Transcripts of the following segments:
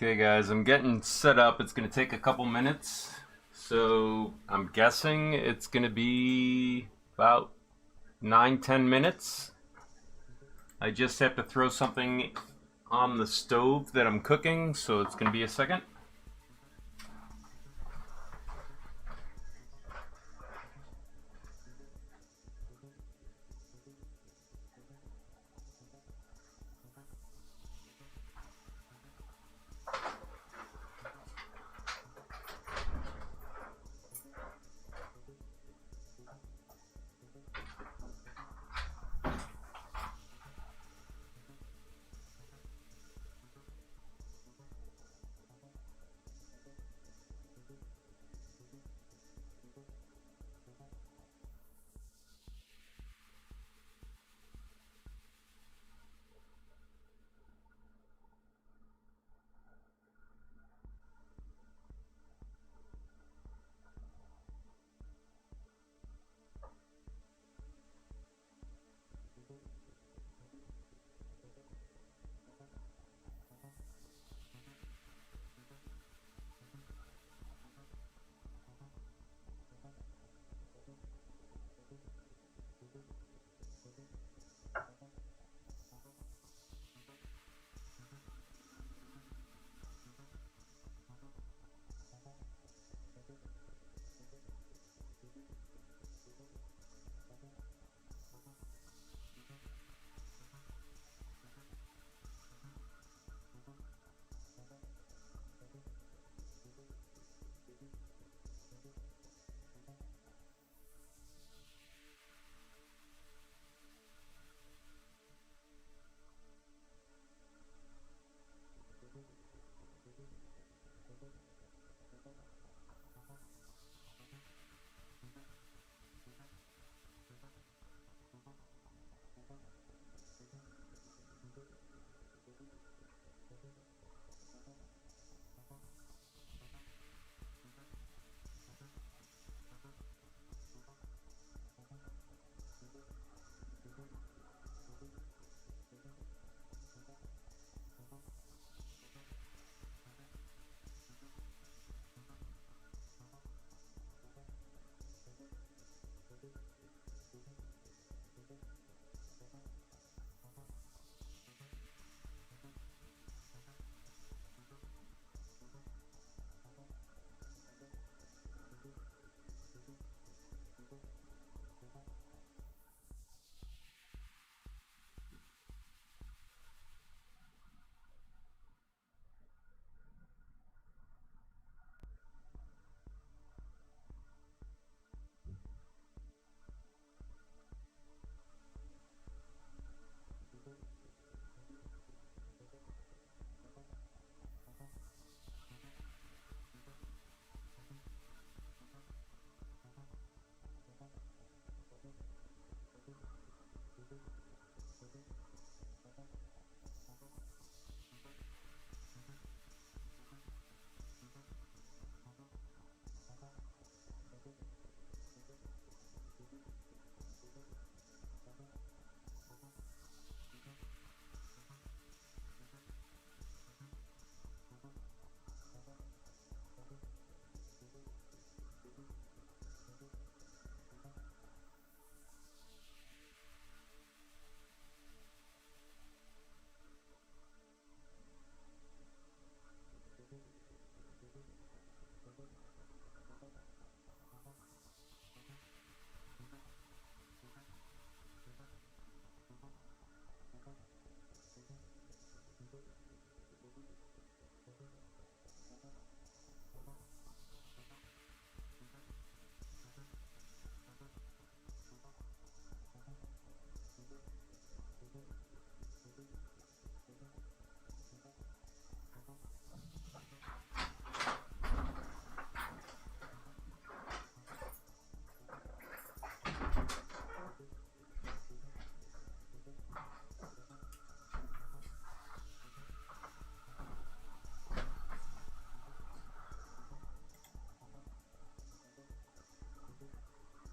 Okay guys, I'm getting set up. It's gonna take a couple minutes. So I'm guessing it's gonna be about 9-10 minutes. I just have to throw something on the stove that I'm cooking, so it's gonna be a second.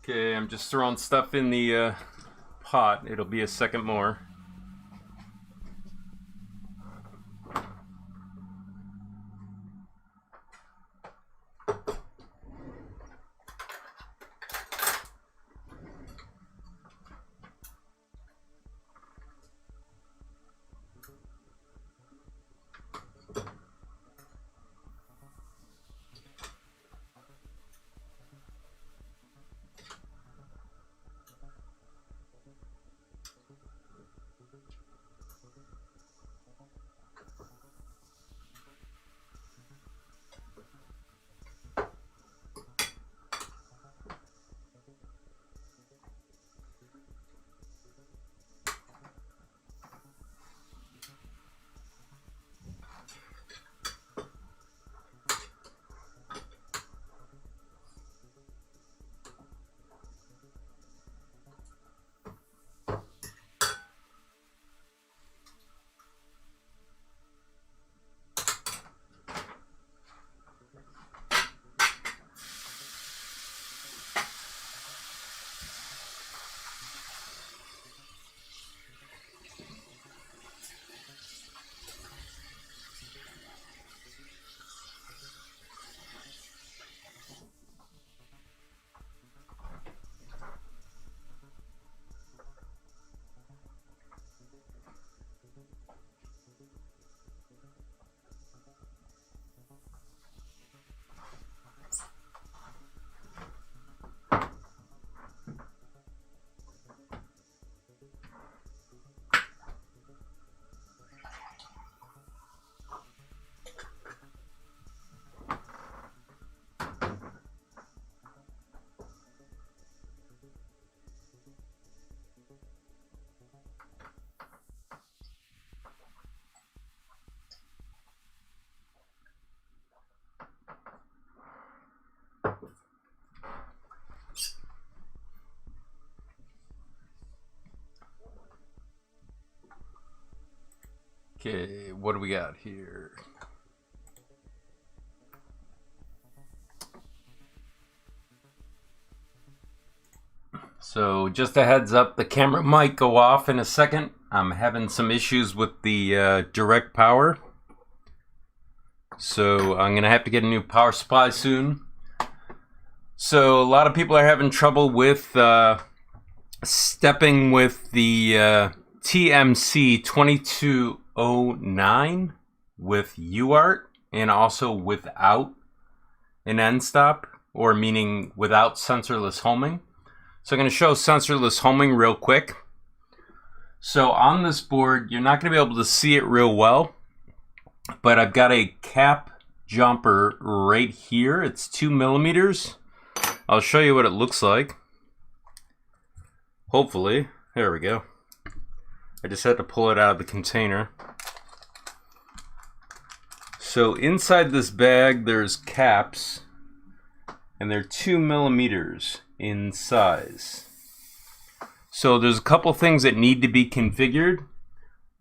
Okay, I'm just throwing stuff in the pot. It'll be a second more. Okay, what do we got here? So just a heads up, the camera might go off in a second. I'm having some issues with the direct power. So I'm gonna have to get a new power supply soon. So a lot of people are having trouble with stepping with the TMC 2209 with UART and also without an end stop, or meaning without sensorless homing. So I'm going to show sensorless homing real quick. So on this board, you're not going to be able to see it real well, but I've got a cap jumper right here. It's 2 millimeters. I'll show you what it looks like. Hopefully. There we go. I just had to pull it out of the container. So inside this bag, there's caps, and they're 2 millimeters in size. So there's a couple things that need to be configured.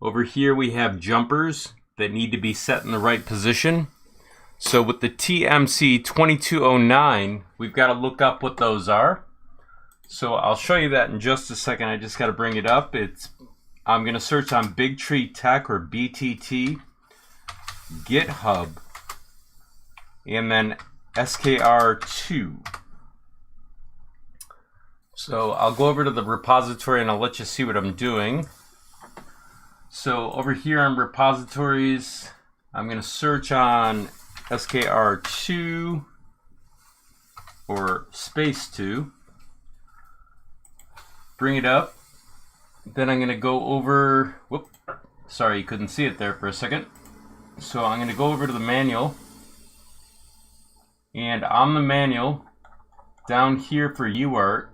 Over here we have jumpers that need to be set in the right position. So with the TMC 2209, we've got to look up what those are. So I'll show you that in just a second. I just got to bring it up. I'm going to search on Big Tree Tech or BTT, GitHub, and then SKR2. So I'll go over to the repository and I'll let you see what I'm doing. So over here on repositories, I'm going to search on SKR2 or space 2. Bring it up. Then I'm going to go over, whoop, sorry you couldn't see it there for a second. So I'm going to go over to the manual. And on the manual, down here for UART,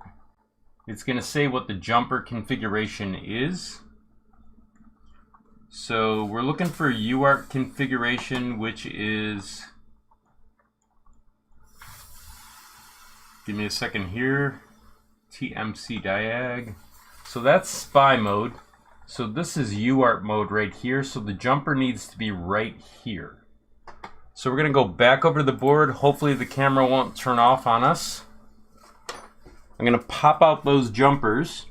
it's going to say what the jumper configuration is. So we're looking for UART configuration, which is, give me a second here, TMC diag. So that's SPY mode. So this is UART mode right here. So the jumper needs to be right here. So we're going to go back over to the board. Hopefully the camera won't turn off on us. I'm going to pop out those jumpers.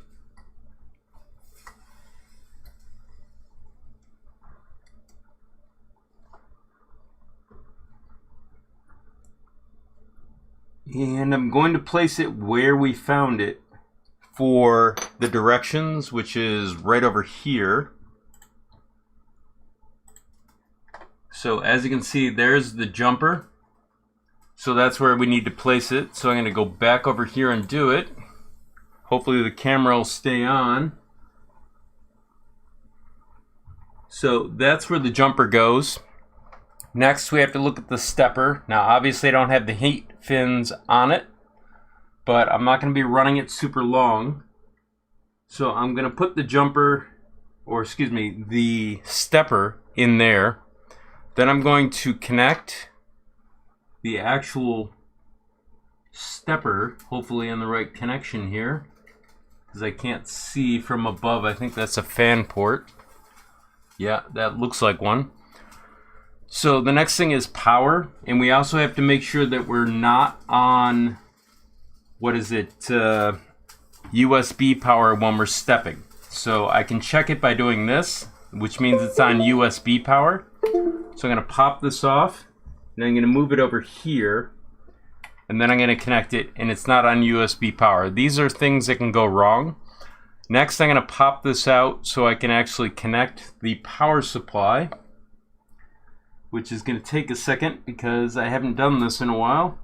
And I'm going to place it where we found it for the directions, which is right over here. So as you can see, there's the jumper. So that's where we need to place it. So I'm going to go back over here and do it. Hopefully the camera will stay on. So that's where the jumper goes. Next, we have to look at the stepper. Now, obviously, I don't have the heat fins on it, but I'm not going to be running it super long. So I'm going to put the jumper, or excuse me, the stepper in there. Then I'm going to connect the actual stepper, hopefully in the right connection here, because I can't see from above. I think that's a fan port. Yeah, that looks like one. So the next thing is power, and we also have to make sure that we're not on, what is it, USB power when we're stepping. So I can check it by doing this, which means it's on USB power. So I'm going to pop this off, and I'm going to move it over here, and then I'm going to connect it, and it's not on USB power. These are things that can go wrong. Next, I'm going to pop this out so I can actually connect the power supply, which is going to take a second because I haven't done this in a while.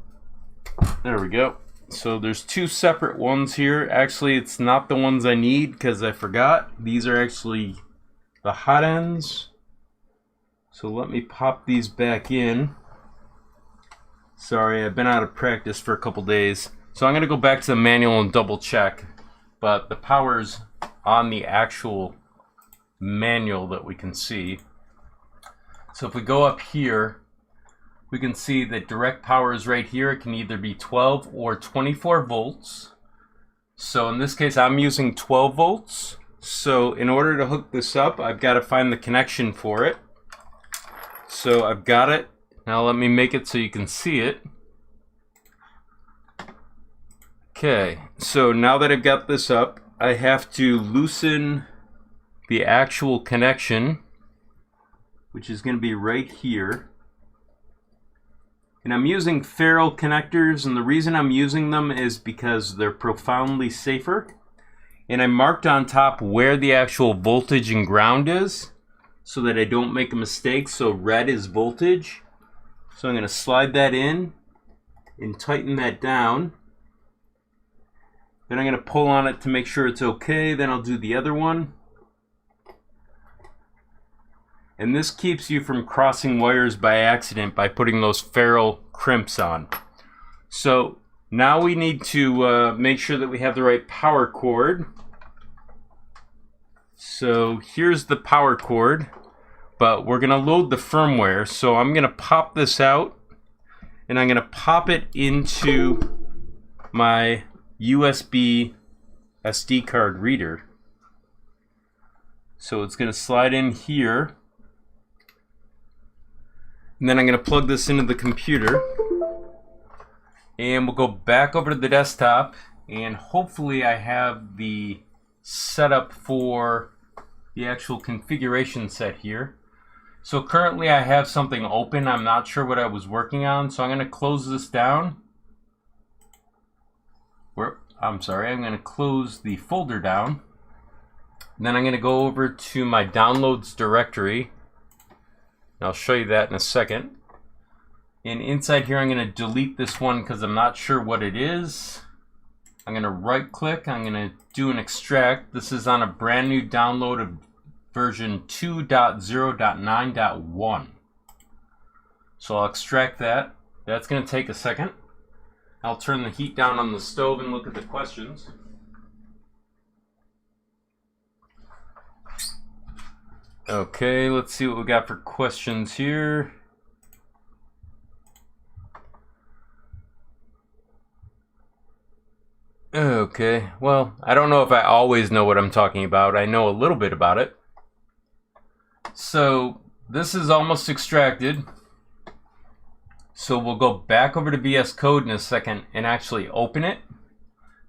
There we go. So there's two separate ones here. Actually, it's not the ones I need because I forgot. These are actually the hot ends. So let me pop these back in. Sorry, I've been out of practice for a couple days. So I'm going to go back to the manual and double check. But the power's on the actual manual that we can see. So if we go up here, we can see that direct power is right here. It can either be 12 or 24 volts. So in this case, I'm using 12 volts. So in order to hook this up, I've got to find the connection for it. So I've got it. Now let me make it so you can see it. Okay, so now that I've got this up, I have to loosen the actual connection, which is going to be right here. And I'm using ferrule connectors, and the reason I'm using them is because they're profoundly safer. And I marked on top where the actual voltage and ground is so that I don't make a mistake. So red is voltage. So I'm going to slide that in and tighten that down. Then I'm going to pull on it to make sure it's okay. Then I'll do the other one. And this keeps you from crossing wires by accident by putting those ferrule crimps on. So now we need to make sure that we have the right power cord. So here's the power cord, but we're going to load the firmware. So I'm going to pop this out, and I'm going to pop it into my USB SD card reader. So it's going to slide in here. And then I'm going to plug this into the computer, and we'll go back over to the desktop, and hopefully I have the setup for the actual configuration set here. So currently I have something open. I'm not sure what I was working on, so I'm going to close this down. I'm going to close the folder down. Then I'm going to go over to my downloads directory. I'll show you that in a second. And inside here I'm going to delete this one because I'm not sure what it is. I'm going to right click, I'm going to do an extract. This is on a brand new download of version 2.0.9.1. So I'll extract that. That's going to take a second. I'll turn the heat down on the stove and look at the questions. Okay, let's see what we got for questions here. Okay, well, I don't know if I always know what I'm talking about. I know a little bit about it. So this is almost extracted. So we'll go back over to VS Code in a second and actually open it.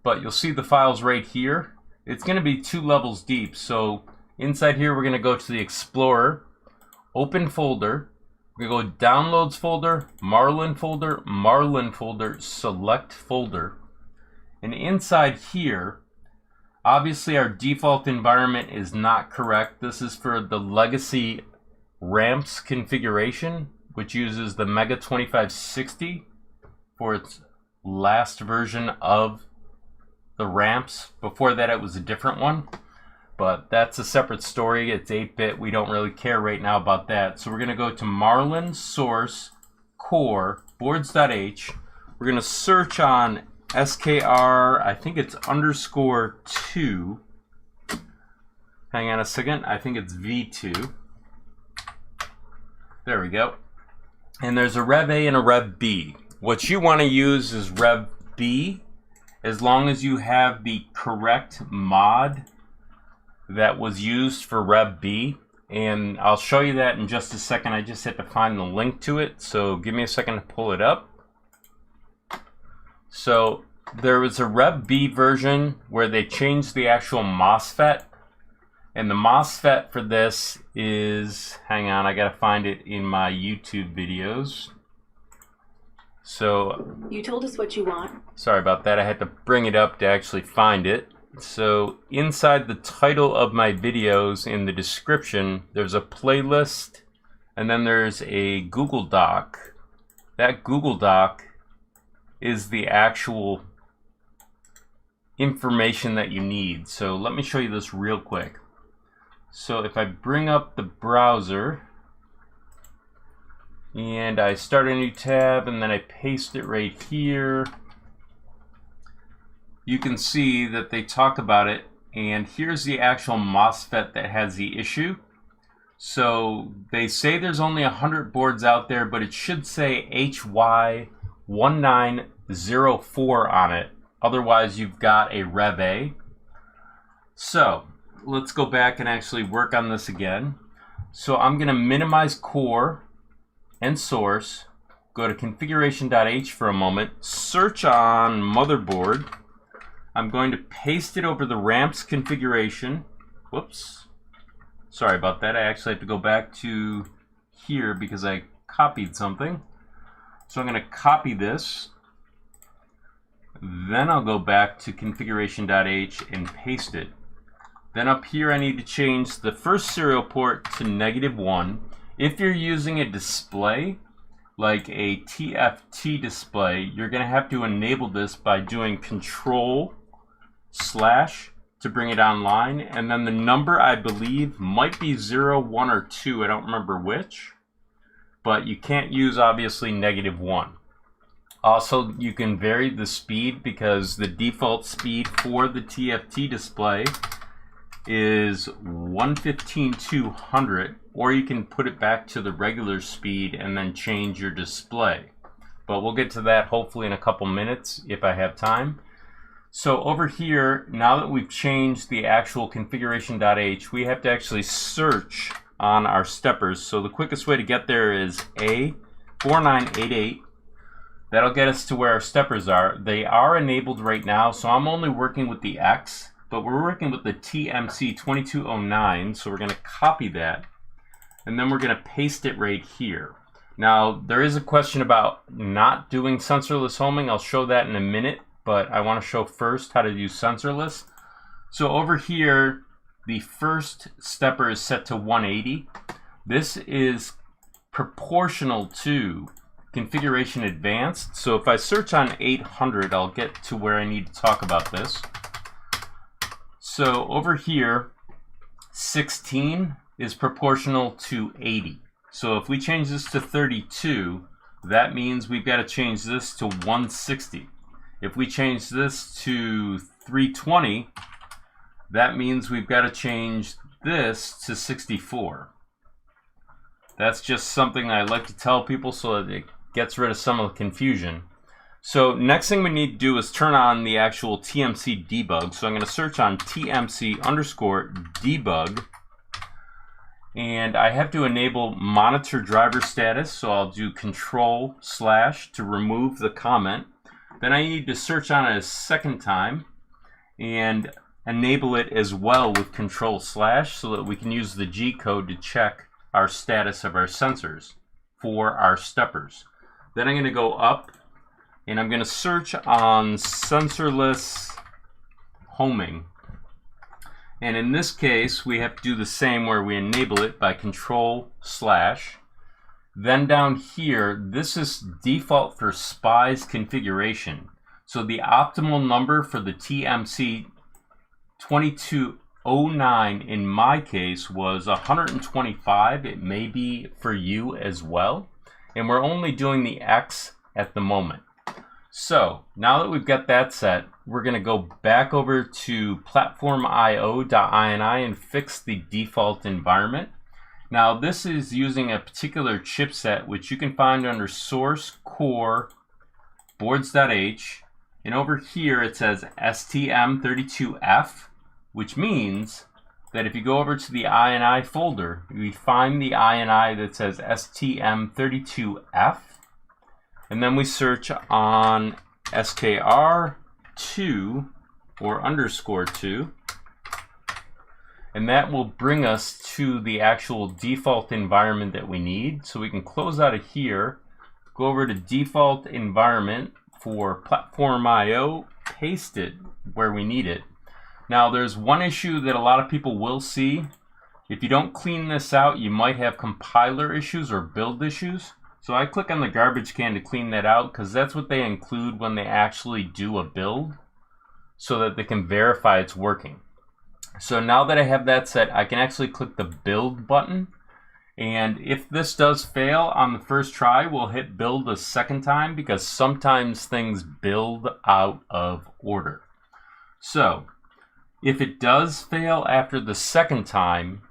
But you'll see the files right here. It's going to be 2 levels deep. So inside here, we're going to go to the Explorer, Open Folder. We're going to go Downloads Folder, Marlin Folder, Marlin Folder, Select Folder. And inside here, obviously our default environment is not correct. This is for the legacy ramps configuration, which uses the Mega 2560 for its last version of the ramps. Before that, it was a different one. But that's a separate story. It's 8-bit. We don't really care right now about that. So we're going to go to Marlin Source Core Boards.h. We're going to search on SKR, I think it's _2. Hang on a second. I think it's V2. There we go. And there's a Rev A and a Rev B. What you want to use is Rev B, as long as you have the correct mod that was used for Rev B. And I'll show you that in just a second. I just had to find the link to it, so give me a second to pull it up. So there was a Rev B version where they changed the actual MOSFET. And the MOSFET for this is, hang on, I gotta find it in my YouTube videos. So you told us what you want. Sorry about that. I had to bring it up to actually find it. So inside the title of my videos, in the description, there's a playlist, and then there's a Google Doc. That Google Doc is the actual information that you need. So let me show you this real quick. So if I bring up the browser and I start a new tab and then I paste it right here, you can see that they talk about it, and here's the actual MOSFET that has the issue. So they say there's only 100 boards out there, but it should say HY1904 on it. Otherwise, you've got a Rev A. So let's go back and actually work on this again. So I'm going to minimize core and source, go to configuration.h for a moment, search on motherboard. I'm going to paste it over the ramp's configuration. Whoops. Sorry about that. I actually have to go back to here because I copied something. So I'm going to copy this. Then I'll go back to configuration.h and paste it. Then up here I need to change the first serial port to -1. If you're using a display like a TFT display, you're going to have to enable this by doing Control/ to bring it online, and then the number I believe might be 0, 1, or 2. I don't remember which, but you can't use obviously -1. Also, you can vary the speed because the default speed for the TFT display is 115/200, or you can put it back to the regular speed and then change your display. But we'll get to that hopefully in a couple minutes if I have time. So over here, now that we've changed the actual configuration.h, we have to actually search on our steppers. So the quickest way to get there is A4988. That'll get us to where our steppers are. They are enabled right now, so I'm only working with the X, but we're working with the TMC2209, so we're going to copy that, and then we're going to paste it right here. Now, there is a question about not doing sensorless homing. I'll show that in a minute, but I want to show first how to use sensorless. So over here, the first stepper is set to 180. This is proportional to configuration advanced. So if I search on 800, I'll get to where I need to talk about this. So over here, 16 is proportional to 80. So if we change this to 32, that means we've got to change this to 160. If we change this to 320, that means we've got to change this to 64. That's just something I like to tell people so that it gets rid of some of the confusion. So next thing we need to do is turn on the actual TMC debug. So I'm going to search on TMC_debug, and I have to enable monitor driver status. So I'll do Control/ to remove the comment. Then I need to search on it a second time and enable it as well with Control/ so that we can use the G code to check our status of our sensors for our steppers. Then I'm going to go up and I'm going to search on sensorless homing. And in this case, we have to do the same where we enable it by Control/. Then down here, this is default for SPI's configuration. So the optimal number for the TMC2209 in my case was 125. It may be for you as well. And we're only doing the X at the moment. So now that we've got that set, we're going to go back over to platformio.ini and fix the default environment. Now this is using a particular chipset which you can find under source core boards.h, and over here it says STM32F, which means that if you go over to the INI folder, we find the INI that says STM32F, and then we search on SKR2 or _2, and that will bring us to the actual default environment that we need. So we can close out of here, go over to default environment for platform.io, paste it where we need it. Now there's one issue that a lot of people will see. If you don't clean this out, you might have compiler issues or build issues. So I click on the garbage can to clean that out because that's what they include when they actually do a build so that they can verify it's working. So now that I have that set, I can actually click the build button. And if this does fail on the first try, we'll hit build a second time because sometimes things build out of order. So if it does fail after the second time,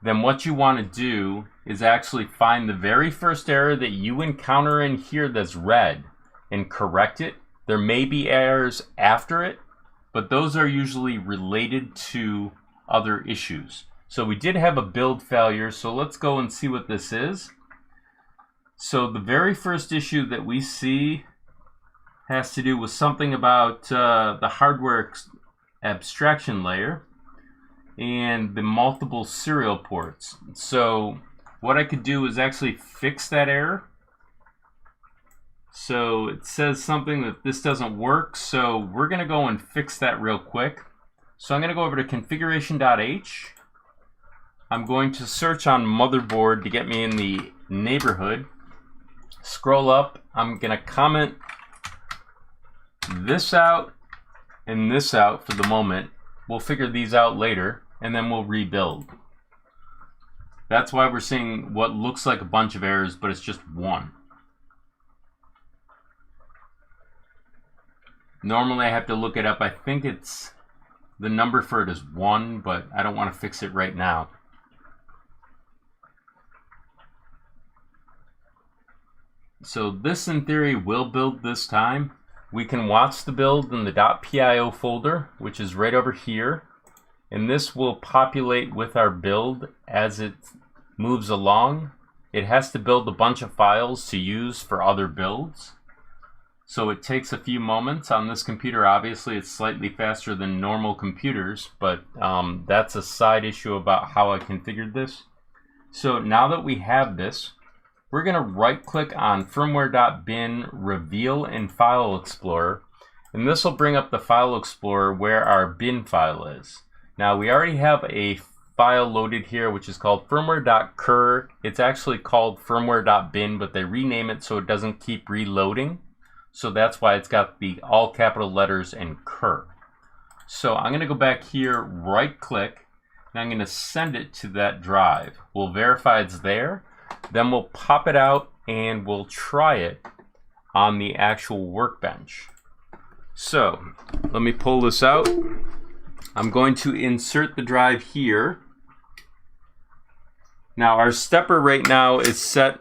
then what you want to do is actually find the very first error that you encounter in here that's red and correct it. There may be errors after it, but those are usually related to other issues. So we did have a build failure, so let's go and see what this is. So the very first issue that we see has to do with something about the hardware abstraction layer and the multiple serial ports. So what I could do is actually fix that error. So it says something that this doesn't work, so we're going to go and fix that real quick. So I'm going to go over to configuration.h. I'm going to search on motherboard to get me in the neighborhood. Scroll up. I'm going to comment this out and this out for the moment. We'll figure these out later, and then we'll rebuild. That's why we're seeing what looks like a bunch of errors, but it's just one. Normally I have to look it up. I think it's, the number for it is 1, but I don't want to fix it right now. So this in theory will build this time. We can watch the build in the .pio folder, which is right over here. And this will populate with our build as it moves along. It has to build a bunch of files to use for other builds. So it takes a few moments. On this computer, obviously, it's slightly faster than normal computers, but that's a side issue about how I configured this. So now that we have this, we're going to right-click on firmware.bin, reveal in File Explorer, and this will bring up the File Explorer where our bin file is. Now, we already have a file loaded here, which is called firmware.cur. It's actually called firmware.bin, but they rename it so it doesn't keep reloading. So that's why it's got the all capital letters and cur. So I'm going to go back here, right click, and I'm going to send it to that drive. We'll verify it's there, then we'll pop it out and we'll try it on the actual workbench. So let me pull this out. I'm going to insert the drive here. Now our stepper right now is set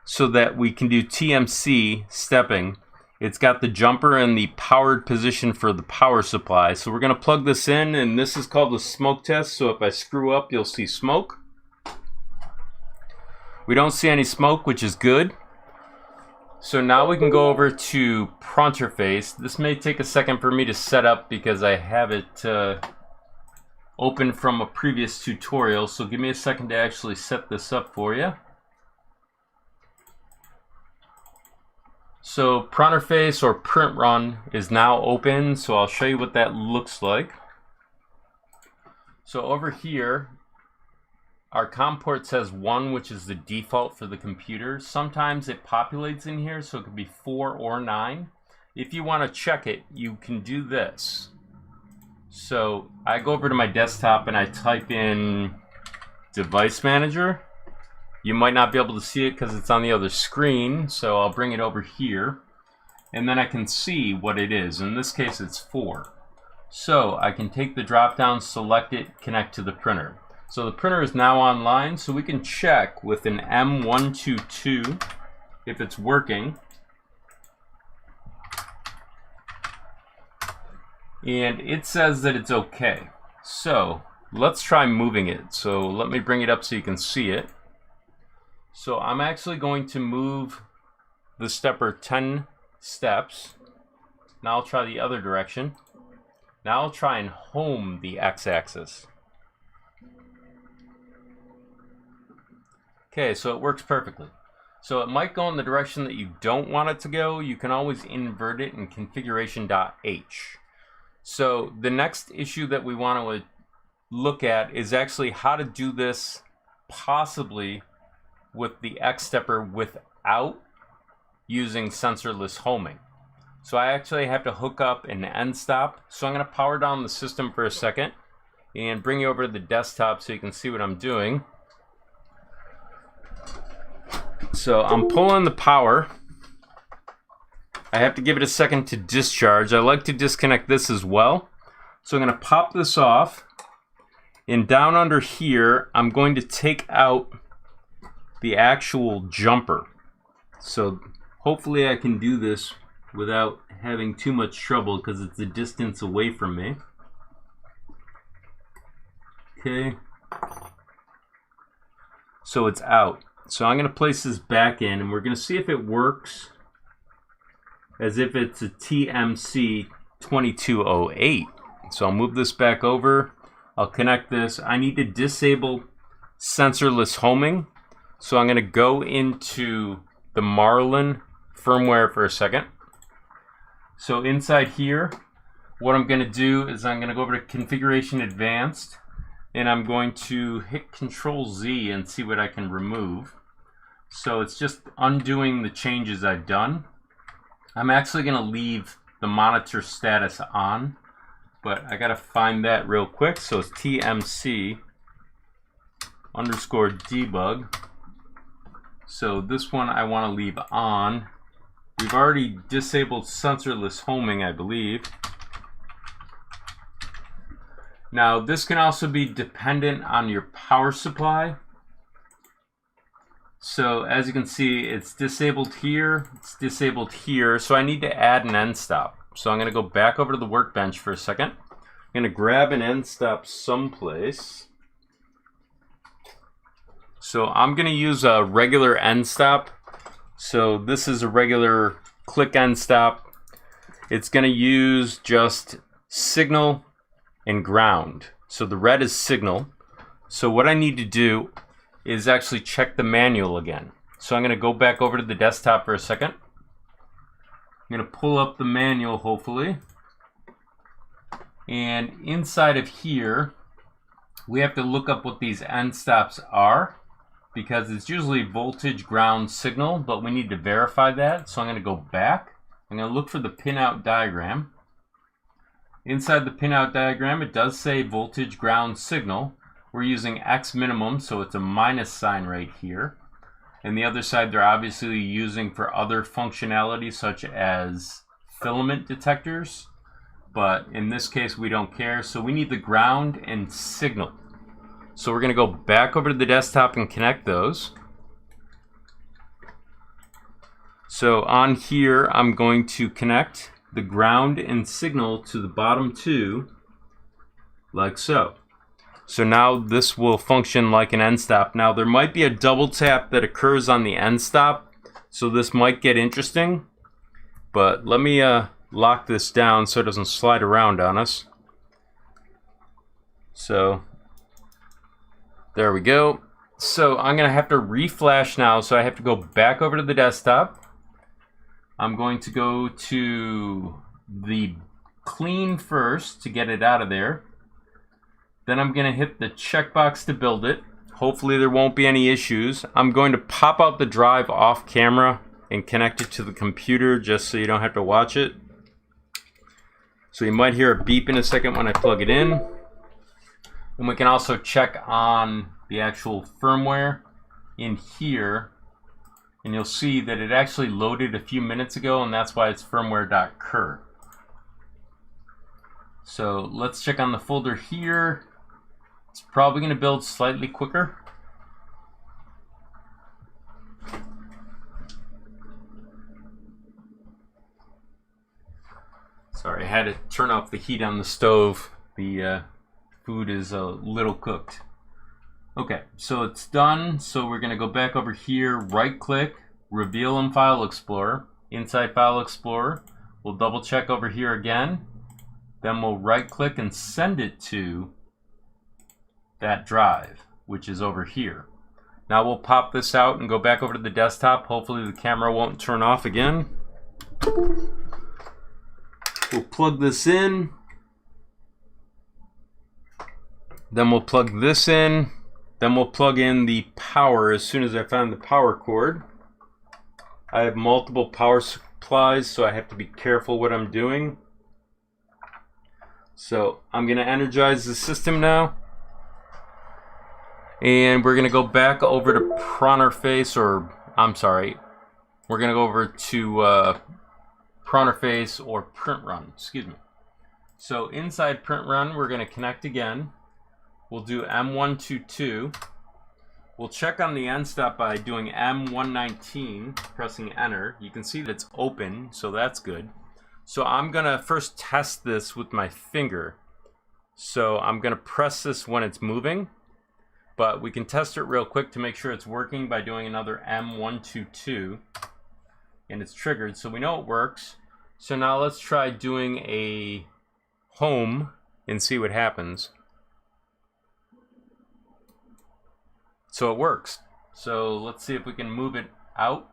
so that we can do TMC stepping. It's got the jumper and the powered position for the power supply. So we're going to plug this in, and this is called the smoke test. So if I screw up, you'll see smoke. We don't see any smoke, which is good. So now we can go over to Pronterface. This may take a second for me to set up because I have it open from a previous tutorial. So give me a second to actually set this up for you. So Pronterface or print run is now open, so I'll show you what that looks like. So over here, our COM port says 1, which is the default for the computer. Sometimes it populates in here, so it could be 4 or 9. If you want to check it, you can do this. So I go over to my desktop and I type in Device Manager. You might not be able to see it because it's on the other screen, so I'll bring it over here. And then I can see what it is. In this case, it's 4. So I can take the drop-down, select it, connect to the printer. So the printer is now online, so we can check with an M122 if it's working. And it says that it's okay. So let's try moving it. So let me bring it up so you can see it. So I'm actually going to move the stepper 10 steps. Now I'll try the other direction. Now I'll try and home the x-axis. Okay, so it works perfectly. So it might go in the direction that you don't want it to go. You can always invert it in configuration.h. So the next issue that we want to look at is actually how to do this possibly with the X stepper without using sensorless homing. So I actually have to hook up an end stop. So I'm going to power down the system for a second and bring you over to the desktop so you can see what I'm doing. So I'm pulling the power. I have to give it a second to discharge. I like to disconnect this as well. So I'm going to pop this off. And down under here, I'm going to take out the actual jumper. So hopefully I can do this without having too much trouble because it's a distance away from me. okay. So it's out. So I'm going to place this back in, and we're going to see if it works as if it's a TMC 2208. So I'll move this back over. I'll connect this. I need to disable sensorless homing. So I'm going to go into the Marlin firmware for a second. So inside here, what I'm going to do is I'm going to go over to Configuration Advanced, and I'm going to hit Control Z and see what I can remove. So it's just undoing the changes I've done. I'm actually going to leave the monitor status on, but I got to find that real quick. So it's TMC underscore debug. So this one I want to leave on. We've already disabled sensorless homing, I believe. Now this can also be dependent on your power supply. So as you can see, it's disabled here, it's disabled here. So I need to add an end stop. So I'm going to go back over to the workbench for a second. I'm going to grab an end stop someplace. So I'm going to use a regular end stop. So this is a regular click end stop. It's going to use just signal and ground. So the red is signal. So what I need to do is actually check the manual again. So I'm going to go back over to the desktop for a second. I'm going to pull up the manual, hopefully. And inside of here, we have to look up what these end stops are, because it's usually voltage, ground, signal, but we need to verify that. So I'm going to go back. I'm going to look for the pinout diagram. Inside the pinout diagram, it does say voltage, ground, signal. We're using X minimum, so it's a minus sign right here. And the other side they're obviously using for other functionality, such as filament detectors. But in this case, we don't care. So we need the ground and signal. So we're going to go back over to the desktop and connect those. So on here, I'm going to connect the ground and signal to the bottom two, like so. So now this will function like an end stop. Now there might be a double tap that occurs on the end stop, so this might get interesting. But let me lock this down so it doesn't slide around on us. So there we go. So I'm going to have to reflash now, so I have to go back over to the desktop. I'm going to go to the clean first to get it out of there. Then I'm going to hit the checkbox to build it. Hopefully there won't be any issues. I'm going to pop out the drive off camera and connect it to the computer just so you don't have to watch it. So you might hear a beep in a second when I plug it in. And we can also check on the actual firmware in here. And you'll see that it actually loaded a few minutes ago, and that's why it's firmware.cur. So let's check on the folder here. It's probably going to build slightly quicker. Sorry, I had to turn off the heat on the stove. The food is a little cooked. Okay, so it's done. So we're going to go back over here, right click, reveal in File Explorer. Inside File Explorer, we'll double check over here again. Then we'll right click and send it to that drive, which is over here. Now we'll pop this out and go back over to the desktop. Hopefully the camera won't turn off again. We'll plug this in. Then we'll plug this in. Then we'll plug in the power as soon as I find the power cord. I have multiple power supplies, so I have to be careful what I'm doing. So I'm going to energize the system now. And we're going to go back over to Pronterface, or I'm sorry, we're going to go over to Pronterface or Print Run, excuse me. So inside Print Run, we're going to connect again. We'll do M122. We'll check on the end stop by doing M119, pressing enter. You can see that it's open, so that's good. So I'm going to first test this with my finger. So I'm going to press this when it's moving, but we can test it real quick to make sure it's working by doing another M122, and it's triggered, so we know it works. So now let's try doing a home and see what happens. So it works. So let's see if we can move it out.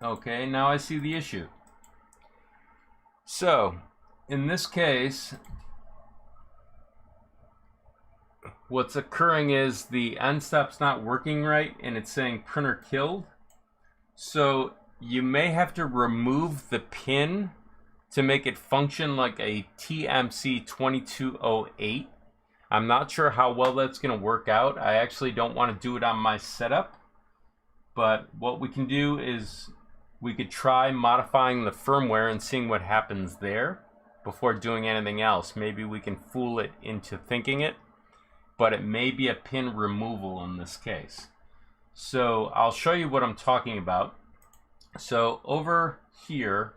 Okay, now I see the issue. So, in this case, what's occurring is the end stop's not working right and it's saying printer killed. So, you may have to remove the pin to make it function like a TMC2208. I'm not sure how well that's going to work out. I actually don't want to do it on my setup. But what we can do is we could try modifying the firmware and seeing what happens there before doing anything else. Maybe we can fool it into thinking it, but it may be a pin removal in this case. So I'll show you what I'm talking about. So over here,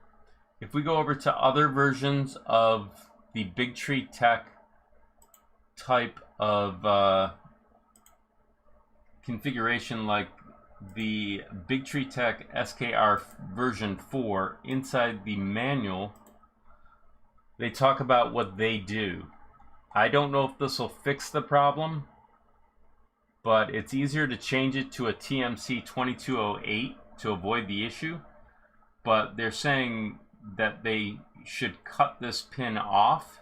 if we go over to other versions of the Big Tree Tech type of configuration, like the Big Tree Tech SKR version 4, inside the manual, they talk about what they do. I don't know if this will fix the problem, but it's easier to change it to a TMC2208 to avoid the issue. But they're saying that they should cut this pin off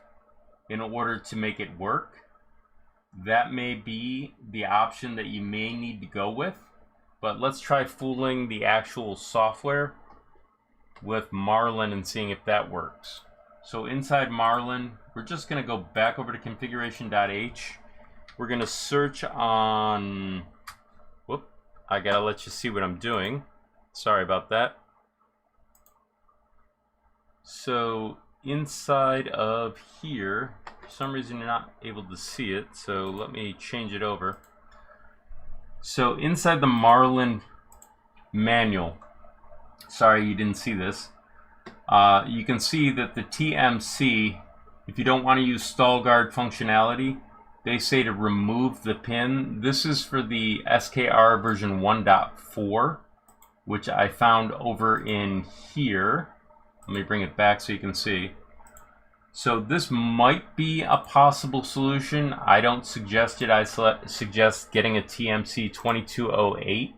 in order to make it work. That may be the option that you may need to go with. But let's try fooling the actual software with Marlin and seeing if that works. So inside Marlin, we're just going to go back over to configuration.h. We're going to search on... Whoop, I got to let you see what I'm doing. Sorry about that. So inside of here, for some reason you're not able to see it, so let me change it over. So inside the Marlin manual, sorry you didn't see this, you can see that the TMC, if you don't want to use stall guard functionality, they say to remove the pin. This is for the SKR version 1.4, which I found over in here. Let me bring it back so you can see. So this might be a possible solution. I don't suggest it. I suggest getting a TMC2208,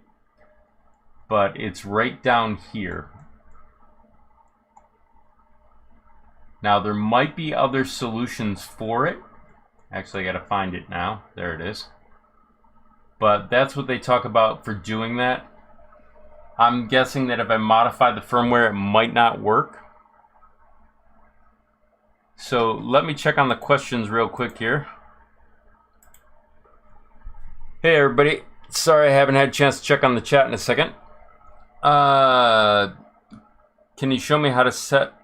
but it's right down here. Now there might be other solutions for it. Actually, I gotta find it now. There it is. But that's what they talk about for doing that. I'm guessing that if I modify the firmware, it might not work. So let me check on the questions real quick here. Hey everybody, sorry I haven't had a chance to check on the chat in a second. Can you show me how to set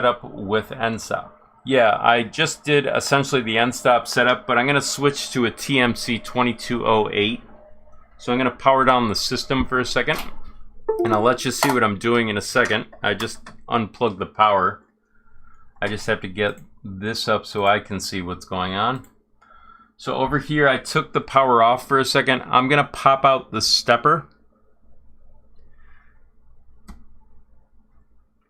up with end stop? Yeah, I just did essentially the end stop setup, but I'm going to switch to a TMC2208. So I'm going to power down the system for a second, and I'll let you see what I'm doing in a second. I just unplugged the power. I just have to get this up so I can see what's going on. So over here, I took the power off for a second. I'm going to pop out the stepper.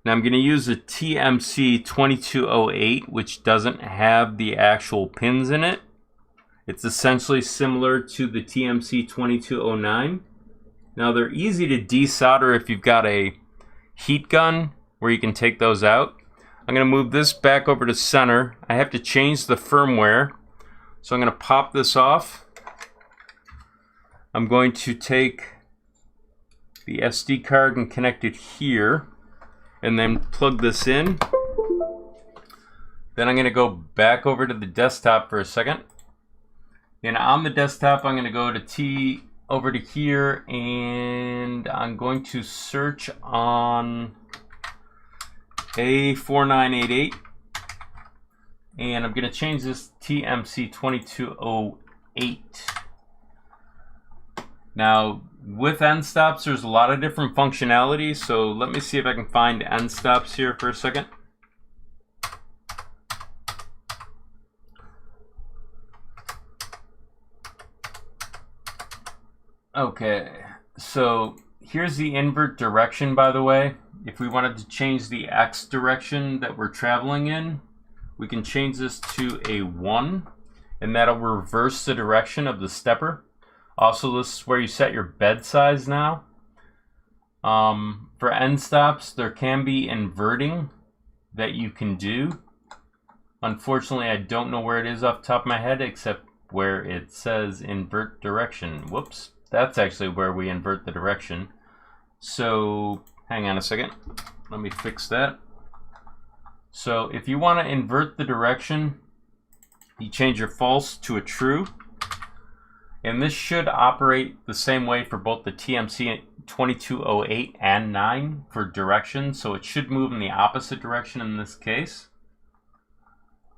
Now I'm going to use a TMC2208, which doesn't have the actual pins in it. It's essentially similar to the TMC2209. Now they're easy to desolder if you've got a heat gun where you can take those out. I'm going to move this back over to center. I have to change the firmware. So I'm going to pop this off. I'm going to take the SD card and connect it here, and then plug this in. Then I'm going to go back over to the desktop for a second. And on the desktop, I'm going to go to over to here, and I'm going to search on A4988. And I'm going to change this TMC2208. Now, with end stops, there's a lot of different functionality, so let me see if I can find end stops here for a second. Okay, so here's the invert direction, by the way. If we wanted to change the X direction that we're traveling in, we can change this to a 1, and that'll reverse the direction of the stepper. Also, this is where you set your bed size now. For end stops, there can be inverting that you can do. Unfortunately, I don't know where it is off the top of my head, except where it says invert direction. Whoops, that's actually where we invert the direction. So, hang on a second. Let me fix that. So, if you want to invert the direction, you change your false to a true. And this should operate the same way for both the TMC 2208 and 9 for direction, so it should move in the opposite direction in this case.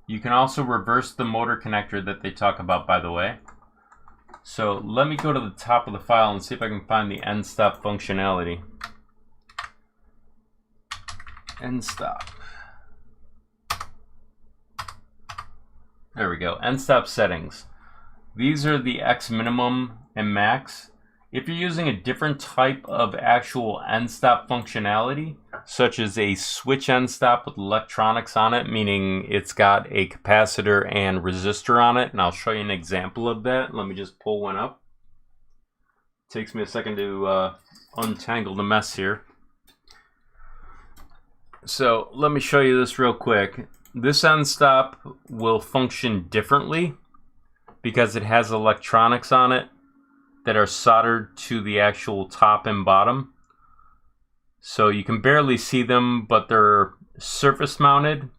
You can also reverse the motor connector that they talk about, by the way. So let me go to the top of the file and see if I can find the end stop functionality. End stop. There we go, end stop settings. These are the X minimum and max. If you're using a different type of actual end stop functionality, such as a switch end stop with electronics on it, meaning it's got a capacitor and resistor on it, and I'll show you an example of that. Let me just pull one up. Takes me a second to untangle the mess here. So let me show you this real quick. This end stop will function differently because it has electronics on it that are soldered to the actual top and bottom. So you can barely see them, but they're surface mounted.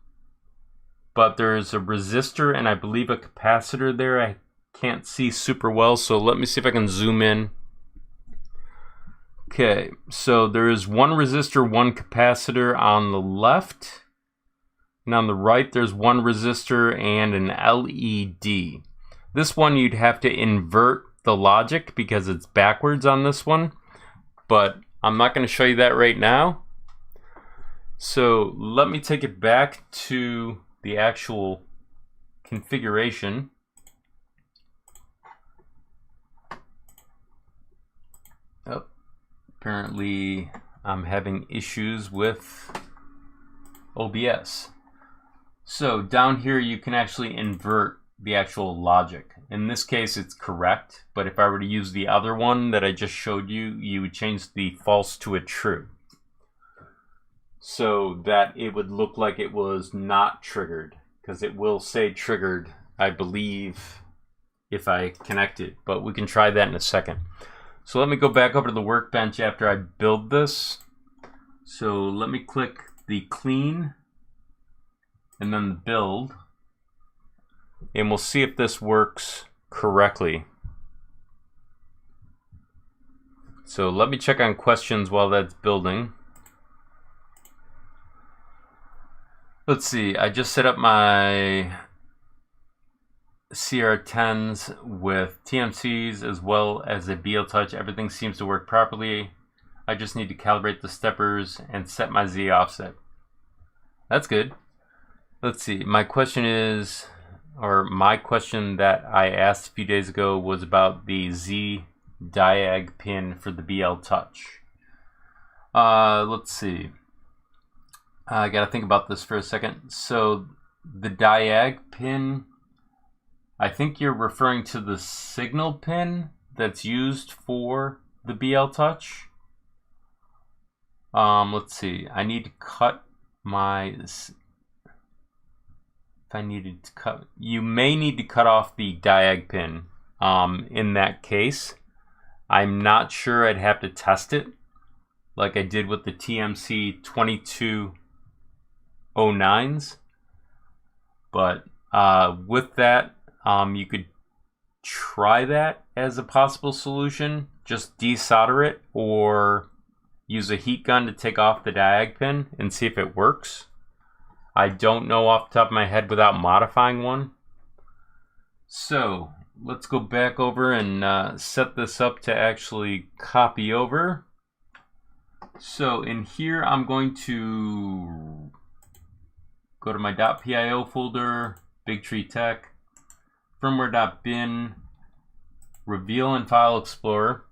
But there's a resistor and I believe a capacitor there. I can't see super well, so let me see if I can zoom in. Okay, so there is one resistor, one capacitor on the left. And on the right, there's one resistor and an LED. This one you'd have to invert the logic because it's backwards on this one, but I'm not going to show you that right now. So let me take it back to the actual configuration. Oh, apparently I'm having issues with OBS. So down here you can actually invert the actual logic. In this case it's correct, but if I were to use the other one that I just showed you, you would change the false to a true, so that it would look like it was not triggered, because it will say triggered, I believe, if I connect it, but we can try that in a second. So let me go back over to the workbench after I build this. So let me click the clean and then the build, and we'll see if this works correctly. So let me check on questions while that's building. Let's see, I just set up my CR10s with TMCs as well as a BL Touch. Everything seems to work properly. I just need to calibrate the steppers and set my Z offset. That's good. Let's see, my question is, or my question that I asked a few days ago was about the Z diag pin for the BL Touch. Let's see. I gotta think about this for a second. So the diag pin, I think you're referring to the signal pin that's used for the BL Touch. Let's see. I need to cut my... If I needed to cut, you may need to cut off the diag pin. In that case, I'm not sure. I'd have to test it like I did with the TMC 2209s. But with that, you could try that as a possible solution. Just desolder it or use a heat gun to take off the diag pin and see if it works. I don't know off the top of my head without modifying one. So let's go back over and set this up to actually copy over. So in here, I'm going to go to my .pio folder, Big Tree Tech, firmware.bin, reveal in File Explorer.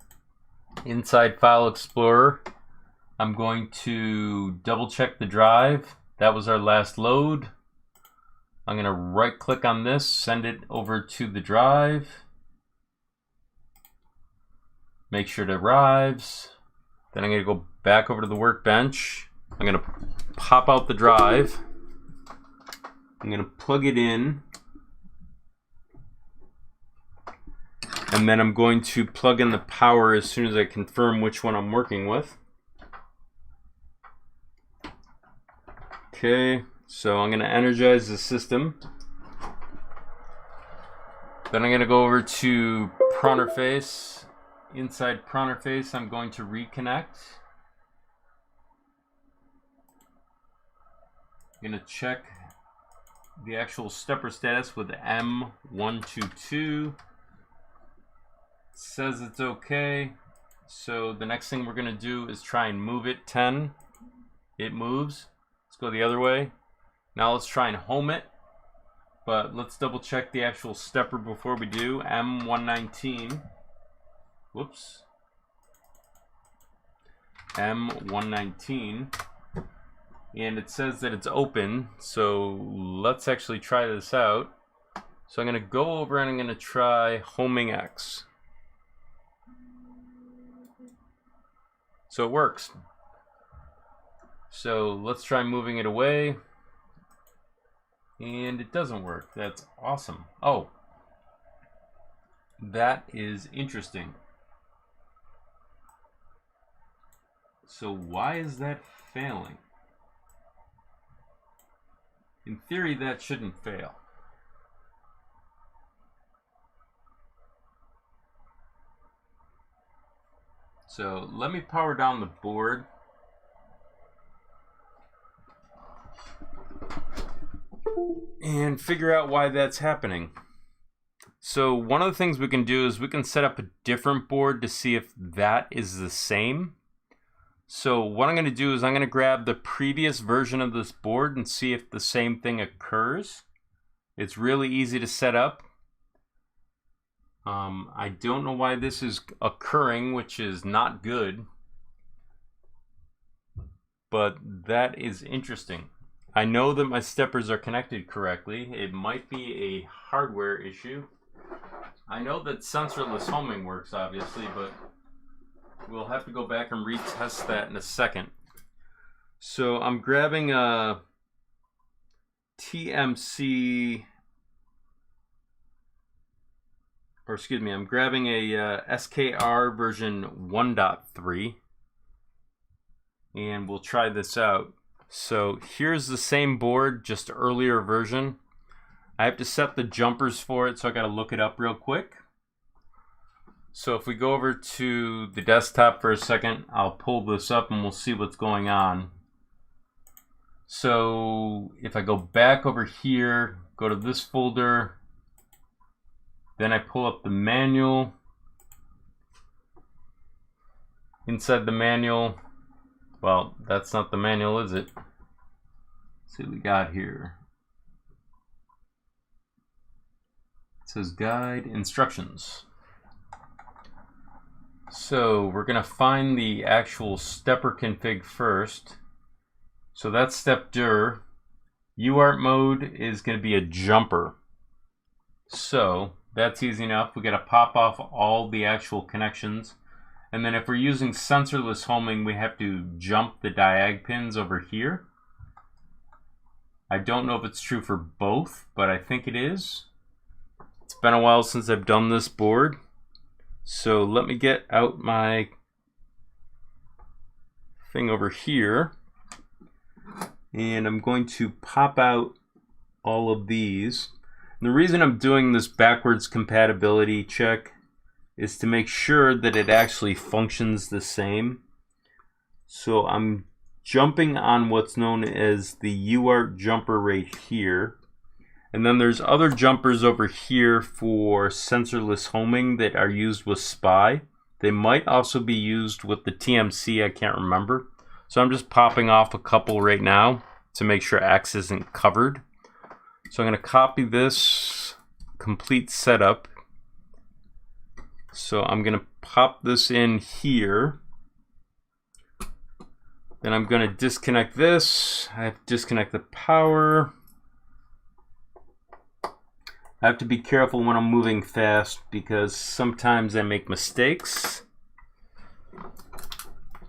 Inside File Explorer, I'm going to double check the drive. That was our last load. I'm going to right click on this, send it over to the drive. Make sure it arrives. Then I'm going to go back over to the workbench. I'm going to pop out the drive. I'm going to plug it in. And then I'm going to plug in the power as soon as I confirm which one I'm working with. Okay, so I'm going to energize the system. Then I'm going to go over to Pronterface. Inside Pronterface, I'm going to reconnect. I'm going to check the actual stepper status with M122. Says it's okay. So the next thing we're going to do is try and move it 10. It moves. Let's go the other way. Now let's try and home it. But let's double check the actual stepper before we do. M119. Whoops. M119. And it says that it's open. So let's actually try this out. So I'm going to go over and I'm going to try homing X. So it works. So let's try moving it away. And it doesn't work. That's awesome. Oh, that is interesting. So why is that failing? In theory, that shouldn't fail. So let me power down the board. And figure out why that's happening. So one of the things we can do is we can set up a different board to see if that is the same. So what I'm going to do is I'm going to grab the previous version of this board and see if the same thing occurs. It's really easy to set up. I don't know why this is occurring, which is not good. But that is interesting. I know that my steppers are connected correctly. It might be a hardware issue. I know that sensorless homing works, obviously, but we'll have to go back and retest that in a second. So I'm grabbing a TMC, or excuse me, I'm grabbing a SKR version 1.3, and we'll try this out. So here's the same board, just earlier version. I have to set the jumpers for it, so I got to look it up real quick. So if we go over to the desktop for a second, I'll pull this up and we'll see what's going on. So if I go back over here, go to this folder, then I pull up the manual. Inside the manual, well, that's not the manual, is it? Let's see what we got here. It says guide instructions. So we're going to find the actual stepper config first. So that's step dir. UART mode is going to be a jumper. So that's easy enough. We got to pop off all the actual connections. And then if we're using sensorless homing, we have to jump the diag pins over here. I don't know if it's true for both, but I think it is. It's been a while since I've done this board. So let me get out my thing over here. And I'm going to pop out all of these. And the reason I'm doing this backwards compatibility check is to make sure that it actually functions the same. So I'm jumping on what's known as the UART jumper right here. And then there's other jumpers over here for sensorless homing that are used with SPI. They might also be used with the TMC, I can't remember. So I'm just popping off a couple right now to make sure X isn't covered. So I'm going to copy this complete setup. So I'm going to pop this in here. Then I'm going to disconnect this. I have to disconnect the power. I have to be careful when I'm moving fast because sometimes I make mistakes.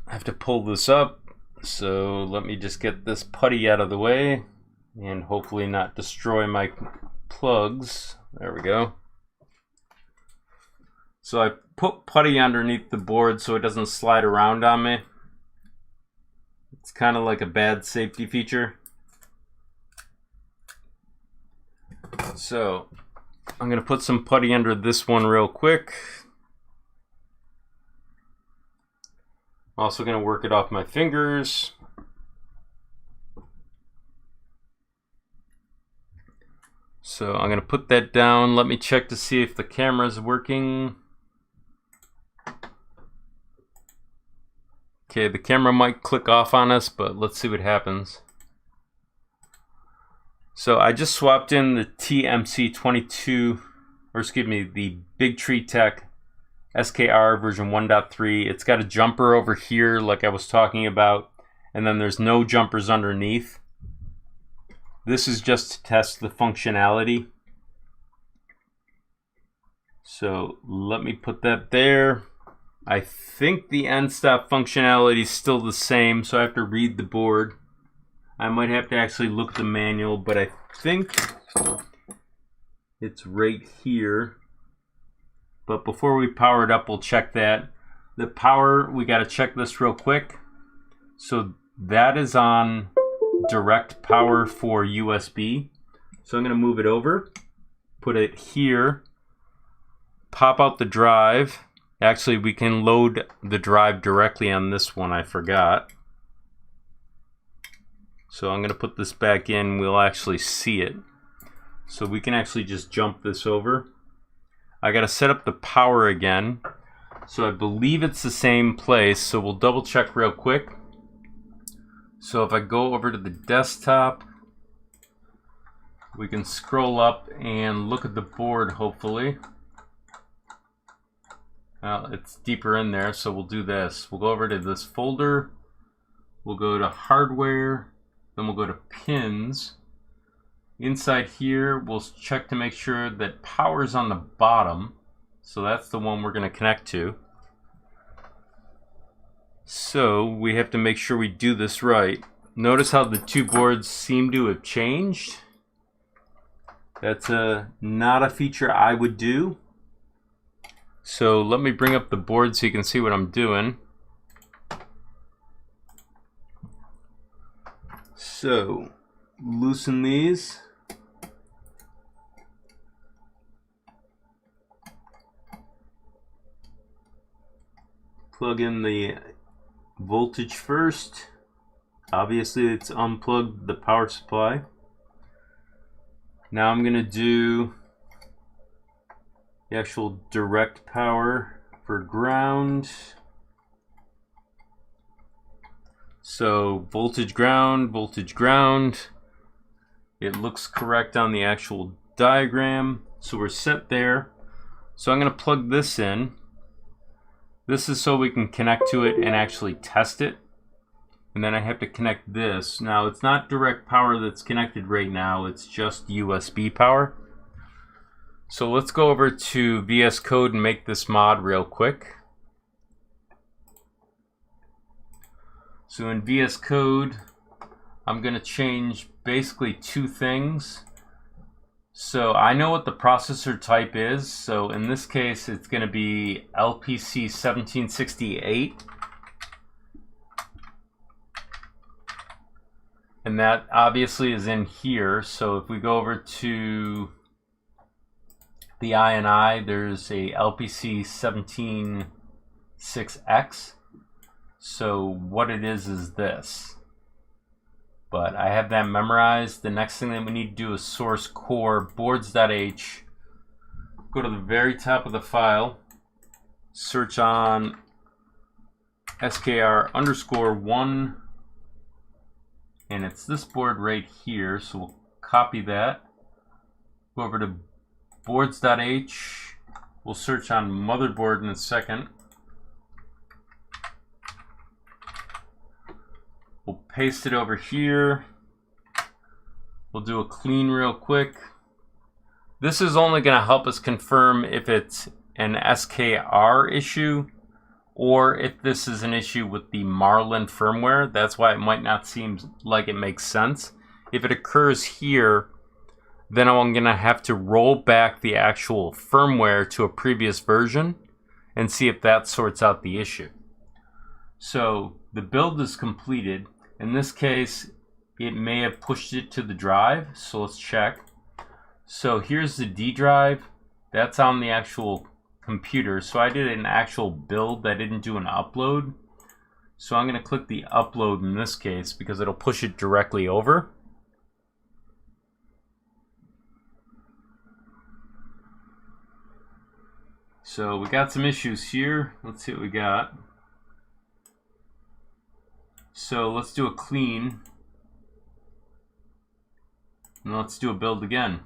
I have to pull this up. So let me just get this putty out of the way and hopefully not destroy my plugs. There we go. So I put putty underneath the board so it doesn't slide around on me. It's kind of like a bad safety feature. So I'm going to put some putty under this one real quick. I'm also going to work it off my fingers. So I'm going to put that down. Let me check to see if the camera is working. Okay, the camera might click off on us, but let's see what happens. So I just swapped in the TMC22, or excuse me, the Big Tree Tech SKR version 1.3. It's got a jumper over here like I was talking about, and then there's no jumpers underneath. This is just to test the functionality. So let me put that there. I think the end stop functionality is still the same, so I have to read the board. I might have to actually look at the manual, but I think it's right here. But before we power it up, we'll check that. The power, we got to check this real quick. So that is on direct power for USB. So I'm going to move it over, put it here, pop out the drive. Actually, we can load the drive directly on this one, I forgot. So I'm going to put this back in, we'll actually see it. So we can actually just jump this over. I got to set up the power again. So I believe it's the same place, so we'll double check real quick. So if I go over to the desktop, we can scroll up and look at the board hopefully. It's deeper in there, so we'll do this. We'll go over to this folder, we'll go to hardware, then we'll go to pins. Inside here, we'll check to make sure that power is on the bottom. So that's the one we're going to connect to. So we have to make sure we do this right. Notice how the two boards seem to have changed. That's not a feature I would do. So let me bring up the board so you can see what I'm doing. So loosen these. Plug in the voltage first. Obviously it's unplugged the power supply. Now I'm going to do the actual direct power for ground. So voltage ground, voltage ground. It looks correct on the actual diagram. So we're set there. So I'm going to plug this in. This is so we can connect to it and actually test it. And then I have to connect this. Now it's not direct power that's connected right now, it's just USB power. So let's go over to VS Code and make this mod real quick. So in VS Code, I'm going to change basically two things. So I know what the processor type is. So in this case, it's going to be LPC 1768. And that obviously is in here. So if we go over to the INI, there's a LPC 176X. So what it is this. but I have that memorized. The next thing that we need to do is source core boards.h. Go to the very top of the file, search on SKR_1, and it's this board right here, so we'll copy that. Go over to boards.h. We'll search on motherboard in a second. We'll paste it over here. We'll do a clean real quick. This is only going to help us confirm if it's an SKR issue or if this is an issue with the Marlin firmware. That's why it might not seem like it makes sense. If it occurs here, then I'm going to have to roll back the actual firmware to a previous version and see if that sorts out the issue. So the build is completed. In this case, it may have pushed it to the drive, so let's check. So here's the D drive. That's on the actual computer. So I did an actual build. I didn't do an upload. So I'm going to click the upload in this case because it'll push it directly over. So we got some issues here. Let's see what we got. So let's do a clean. And let's do a build again.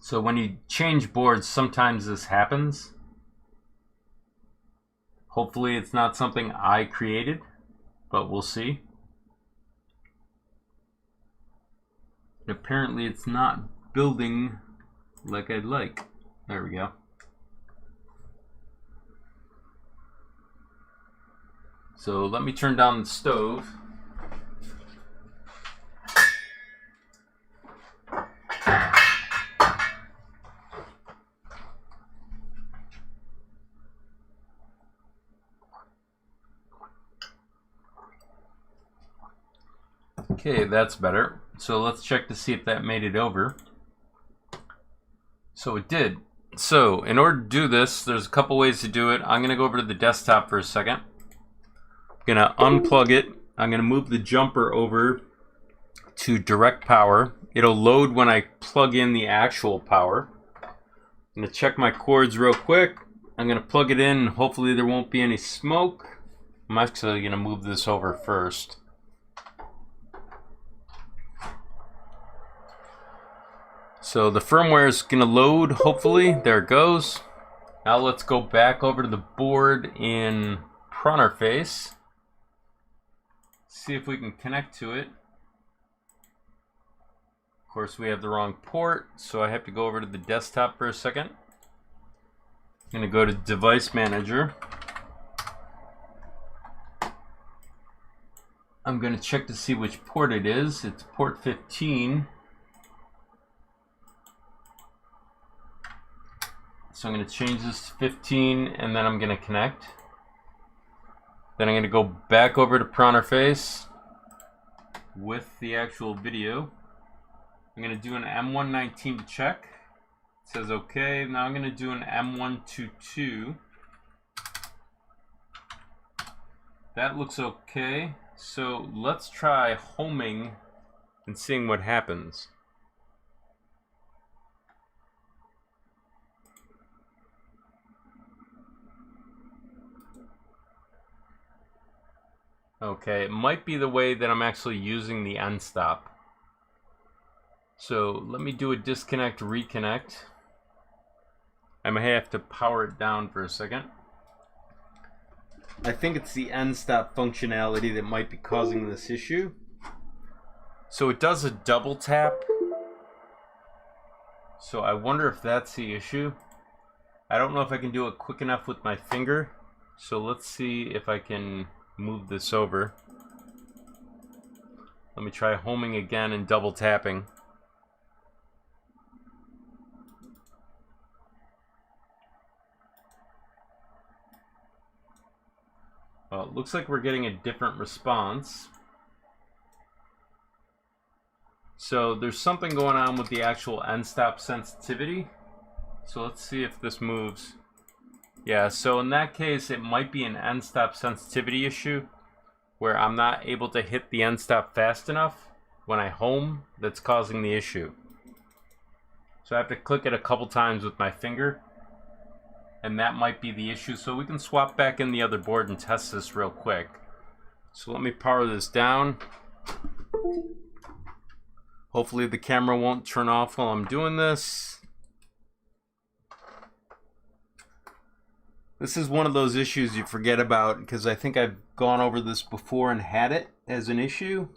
So when you change boards, sometimes this happens. Hopefully it's not something I created, but we'll see. And apparently it's not building like I'd like. There we go. So let me turn down the stove. Okay, that's better. So let's check to see if that made it over. So it did. So in order to do this, there's a couple ways to do it. I'm going to go over to the desktop for a second. I'm going to unplug it. I'm going to move the jumper over to direct power. It'll load when I plug in the actual power. I'm going to check my cords real quick. I'm going to plug it in and hopefully there won't be any smoke. I'm actually going to move this over first. So the firmware is going to load, hopefully. There it goes. Now let's go back over to the board in Pronterface. See if we can connect to it. Of course, we have the wrong port, so I have to go over to the desktop for a second. I'm going to go to Device Manager. I'm going to check to see which port it is. It's port 15. So I'm going to change this to 15 and then I'm going to connect. Then I'm going to go back over to Pronterface with the actual video. I'm going to do an M119 to check. It says okay. Now I'm going to do an M122. That looks okay. So let's try homing and seeing what happens. Okay, it might be the way that I'm actually using the end stop. So let me do a disconnect, reconnect. I may have to power it down for a second. I think it's the end stop functionality that might be causing this issue. So it does a double tap. So I wonder if that's the issue. I don't know if I can do it quick enough with my finger. So let's see if I can move this over. Let me try homing again and double tapping. Well, it looks like we're getting a different response. So there's something going on with the actual end stop sensitivity. So let's see if this moves. Yeah, so in that case, it might be an end stop sensitivity issue. where I'm not able to hit the end stop fast enough when I home that's causing the issue. So I have to click it a couple times with my finger, and that might be the issue. So we can swap back in the other board and test this real quick. So let me power this down. Hopefully the camera won't turn off while I'm doing this. This is one of those issues you forget about, because I think I've gone over this before and had it as an issue.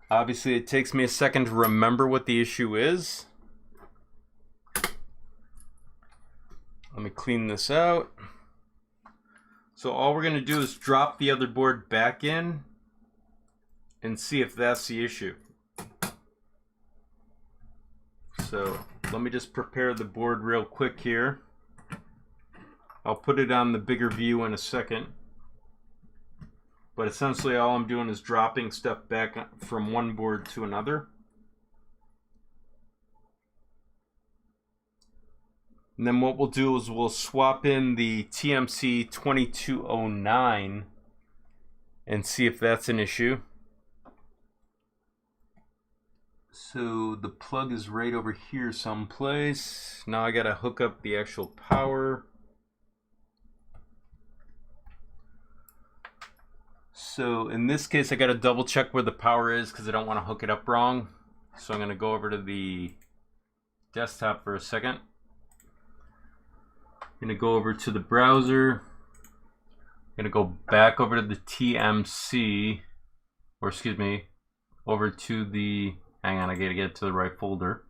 Obviously, it takes me a second to remember what the issue is. Let me clean this out. So all we're going to do is drop the other board back in and see if that's the issue. So let me just prepare the board real quick here. I'll put it on the bigger view in a second. But essentially all I'm doing is dropping stuff back from one board to another. And then what we'll do is we'll swap in the TMC 2209 and see if that's an issue. So the plug is right over here someplace. Now I gotta hook up the actual power. So in this case I gotta double check where the power is because I don't want to hook it up wrong. So I'm gonna go over to the desktop for a second. I'm gonna go over to the browser. I'm gonna go back over to the TMC, or excuse me, over to the, hang on, I gotta get to the right folder.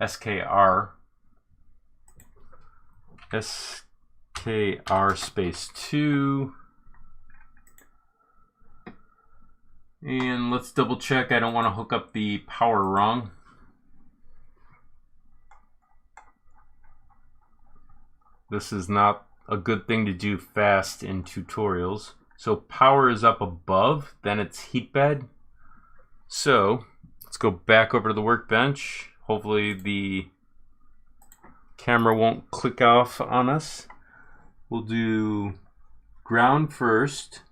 SKR. SKR space 2. And let's double check. I don't want to hook up the power wrong. This is not a good thing to do fast in tutorials. So power is up above, then it's heat bed. So let's go back over to the workbench. Hopefully the camera won't click off on us. We'll do ground first.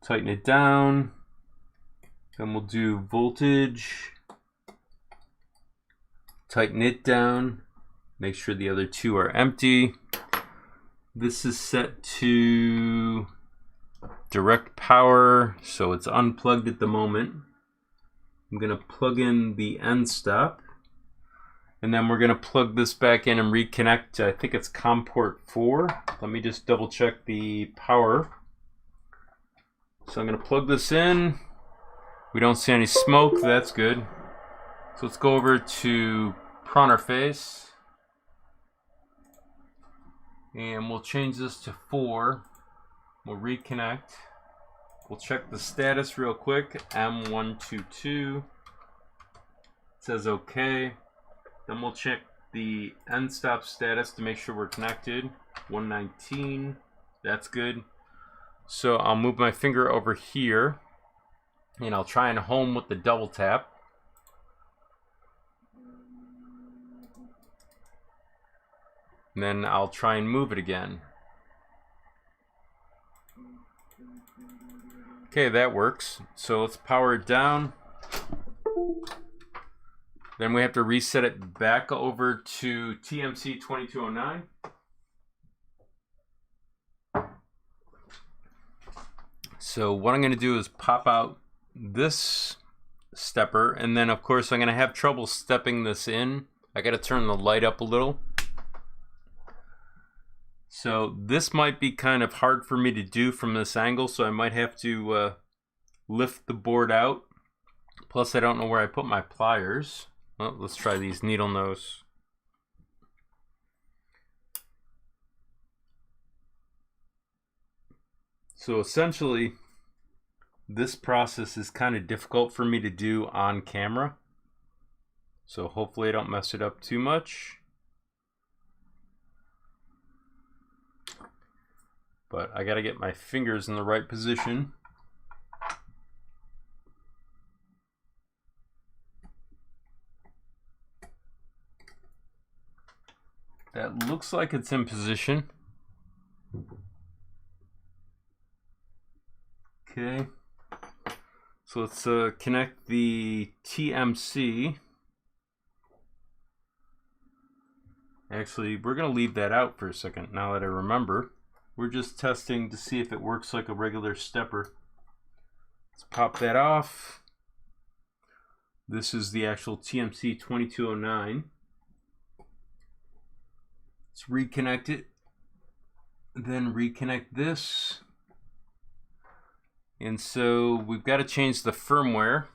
Tighten it down. Then we'll do voltage. Tighten it down. Make sure the other two are empty. This is set to direct power, so it's unplugged at the moment. I'm going to plug in the end stop. And then we're going to plug this back in and reconnect. I think it's COM port 4. Let me just double check the power. So I'm going to plug this in. We don't see any smoke. That's good. So let's go over to Prowler face. And we'll change this to 4. We'll reconnect. We'll check the status real quick. M122. It says OK. Then we'll check the end stop status to make sure we're connected. 119. That's good. So I'll move my finger over here and I'll try and home with the double tap. And then I'll try and move it again. Okay, that works. So let's power it down. Then we have to reset it back over to TMC 2209. So what I'm going to do is pop out this stepper, and then of course I'm going to have trouble stepping this in. I got to turn the light up a little. So this might be kind of hard for me to do from this angle, so I might have to lift the board out. Plus I don't know where I put my pliers. Well, let's try these needle nose. So essentially, this process is kind of difficult for me to do on camera. So hopefully I don't mess it up too much. But I gotta get my fingers in the right position. That looks like it's in position. Okay, so let's connect the TMC. Actually, we're going to leave that out for a second now that I remember. We're just testing to see if it works like a regular stepper. Let's pop that off. This is the actual TMC 2209. Let's reconnect it. Then reconnect this. And so we've got to change the firmware.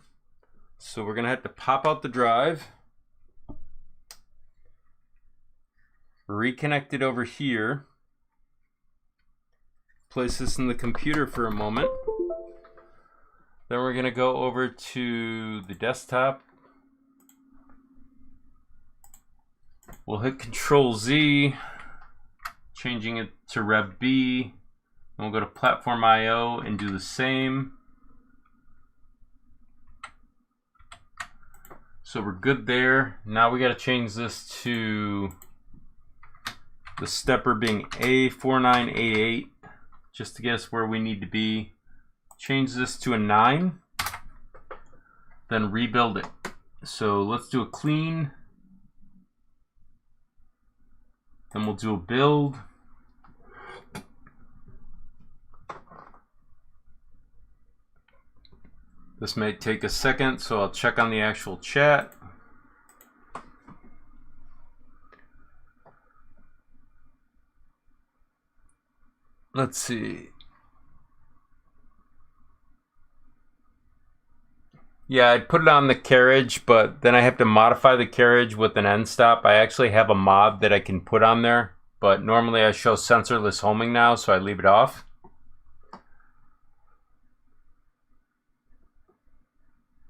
So we're going to have to pop out the drive. Reconnect it over here. Place this in the computer for a moment. Then we're going to go over to the desktop. We'll hit Control Z, changing it to Rev B. And we'll go to Platform IO and do the same. So we're good there. Now we got to change this to the stepper being A4988, just to get us where we need to be. Change this to a 9, then rebuild it. So let's do a clean, then we'll do a build. This may take a second, so I'll check on the actual chat. Let's see. Yeah, I'd put it on the carriage, but then I have to modify the carriage with an end stop. I actually have a mod that I can put on there, but normally I show sensorless homing now, so I leave it off.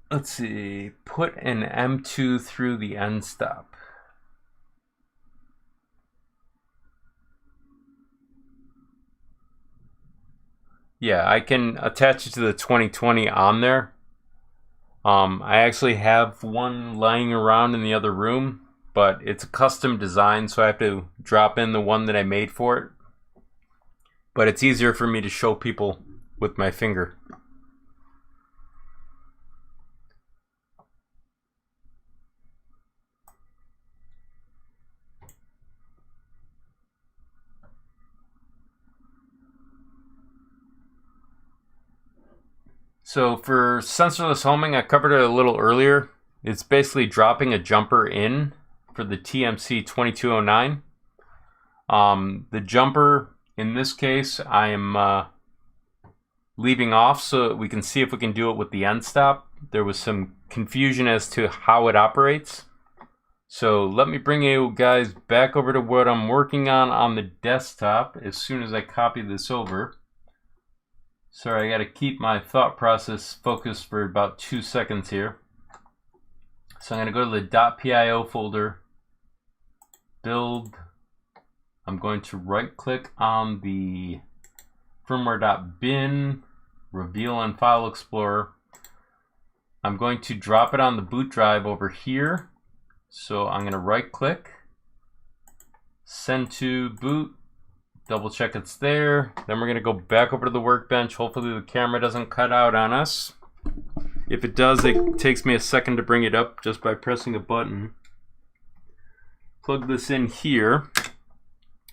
Let's see, put an M2 through the end stop. Yeah, I can attach it to the 2020 on there. I actually have one lying around in the other room, but it's a custom design, so I have to drop in the one that I made for it. But it's easier for me to show people with my finger. So for sensorless homing, I covered it a little earlier. It's basically dropping a jumper in for the TMC 2209. The jumper, in this case, I am leaving off so that we can see if we can do it with the end stop. There was some confusion as to how it operates. So let me bring you guys back over to what I'm working on the desktop as soon as I copy this over. Sorry, I got to keep my thought process focused for about 2 seconds here. So I'm going to go to the .pio folder, build. I'm going to right click on the firmware.bin, reveal in File Explorer. I'm going to drop it on the boot drive over here. So I'm going to right click, send to boot. Double check it's there. Then we're going to go back over to the workbench. Hopefully the camera doesn't cut out on us. If it does, it takes me a second to bring it up just by pressing a button. Plug this in here.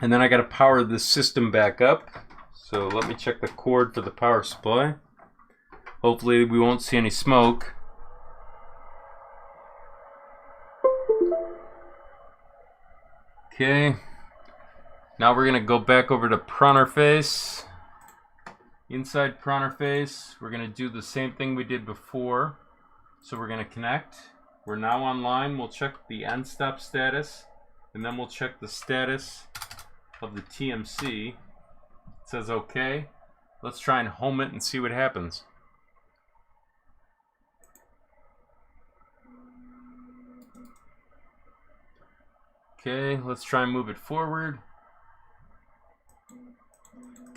And then I got to power this system back up. So let me check the cord for the power supply. Hopefully we won't see any smoke. Okay. Now we're going to go back over to Pronterface. Inside Pronterface, we're going to do the same thing we did before. So we're going to connect. We're now online. We'll check the end stop status. And then we'll check the status of the TMC. It says OK. Let's try and home it and see what happens. Okay, let's try and move it forward.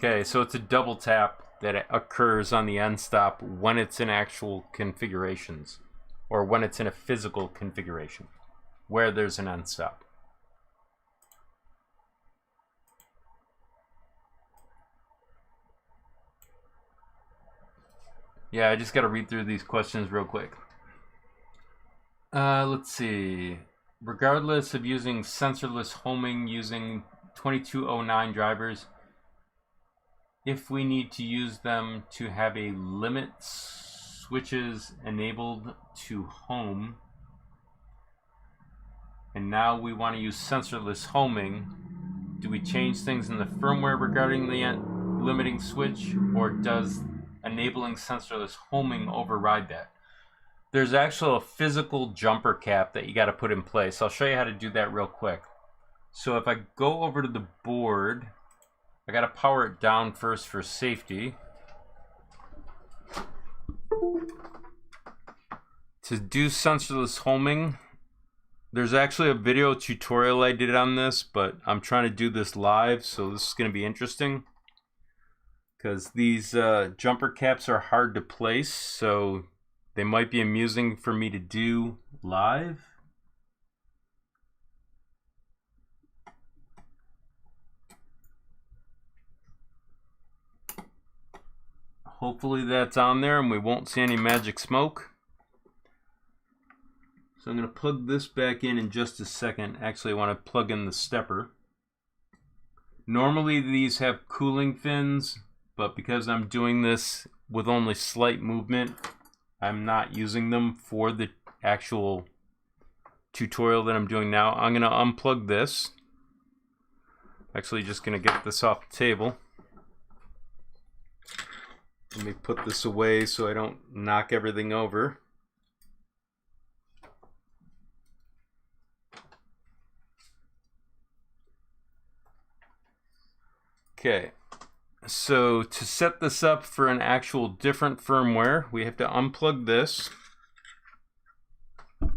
Okay, so it's a double tap that occurs on the end stop when it's in actual configurations, or when it's in a physical configuration where there's an end stop. Yeah, I just got to read through these questions real quick. Let's see. Regardless of using sensorless homing using 2209 drivers, if we need to use them to have a limit switches enabled to home, and now we want to use sensorless homing, do we change things in the firmware regarding the limiting switch, or does enabling sensorless homing override that? There's actually a physical jumper cap that you got to put in place. I'll show you how to do that real quick. So if I go over to the board, I got to power it down first for safety. To do sensorless homing, there's actually a video tutorial I did on this, but I'm trying to do this live, so this is going to be interesting because these jumper caps are hard to place, so they might be amusing for me to do live. Hopefully that's on there and we won't see any magic smoke. So I'm going to plug this back in just a second. Actually, I want to plug in the stepper. Normally these have cooling fins, but because I'm doing this with only slight movement, I'm not using them for the actual tutorial that I'm doing now. I'm going to unplug this. Actually, just going to get this off the table. Let me put this away so I don't knock everything over. Okay, so to set this up for an actual different firmware, we have to unplug this. We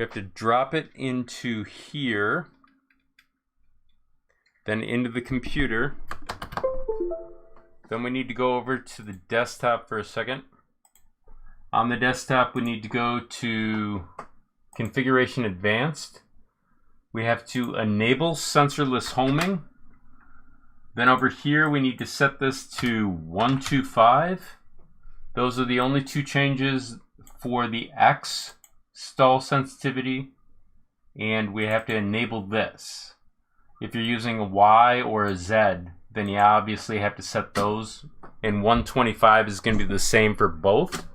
have to drop it into here, then into the computer. Then we need to go over to the desktop for a second. On the desktop, we need to go to Configuration Advanced. We have to enable sensorless homing. Then over here, we need to set this to 125. Those are the only two changes for the X stall sensitivity. And we have to enable this. If you're using a Y or a Z, then you obviously have to set those. And 125 is going to be the same for both.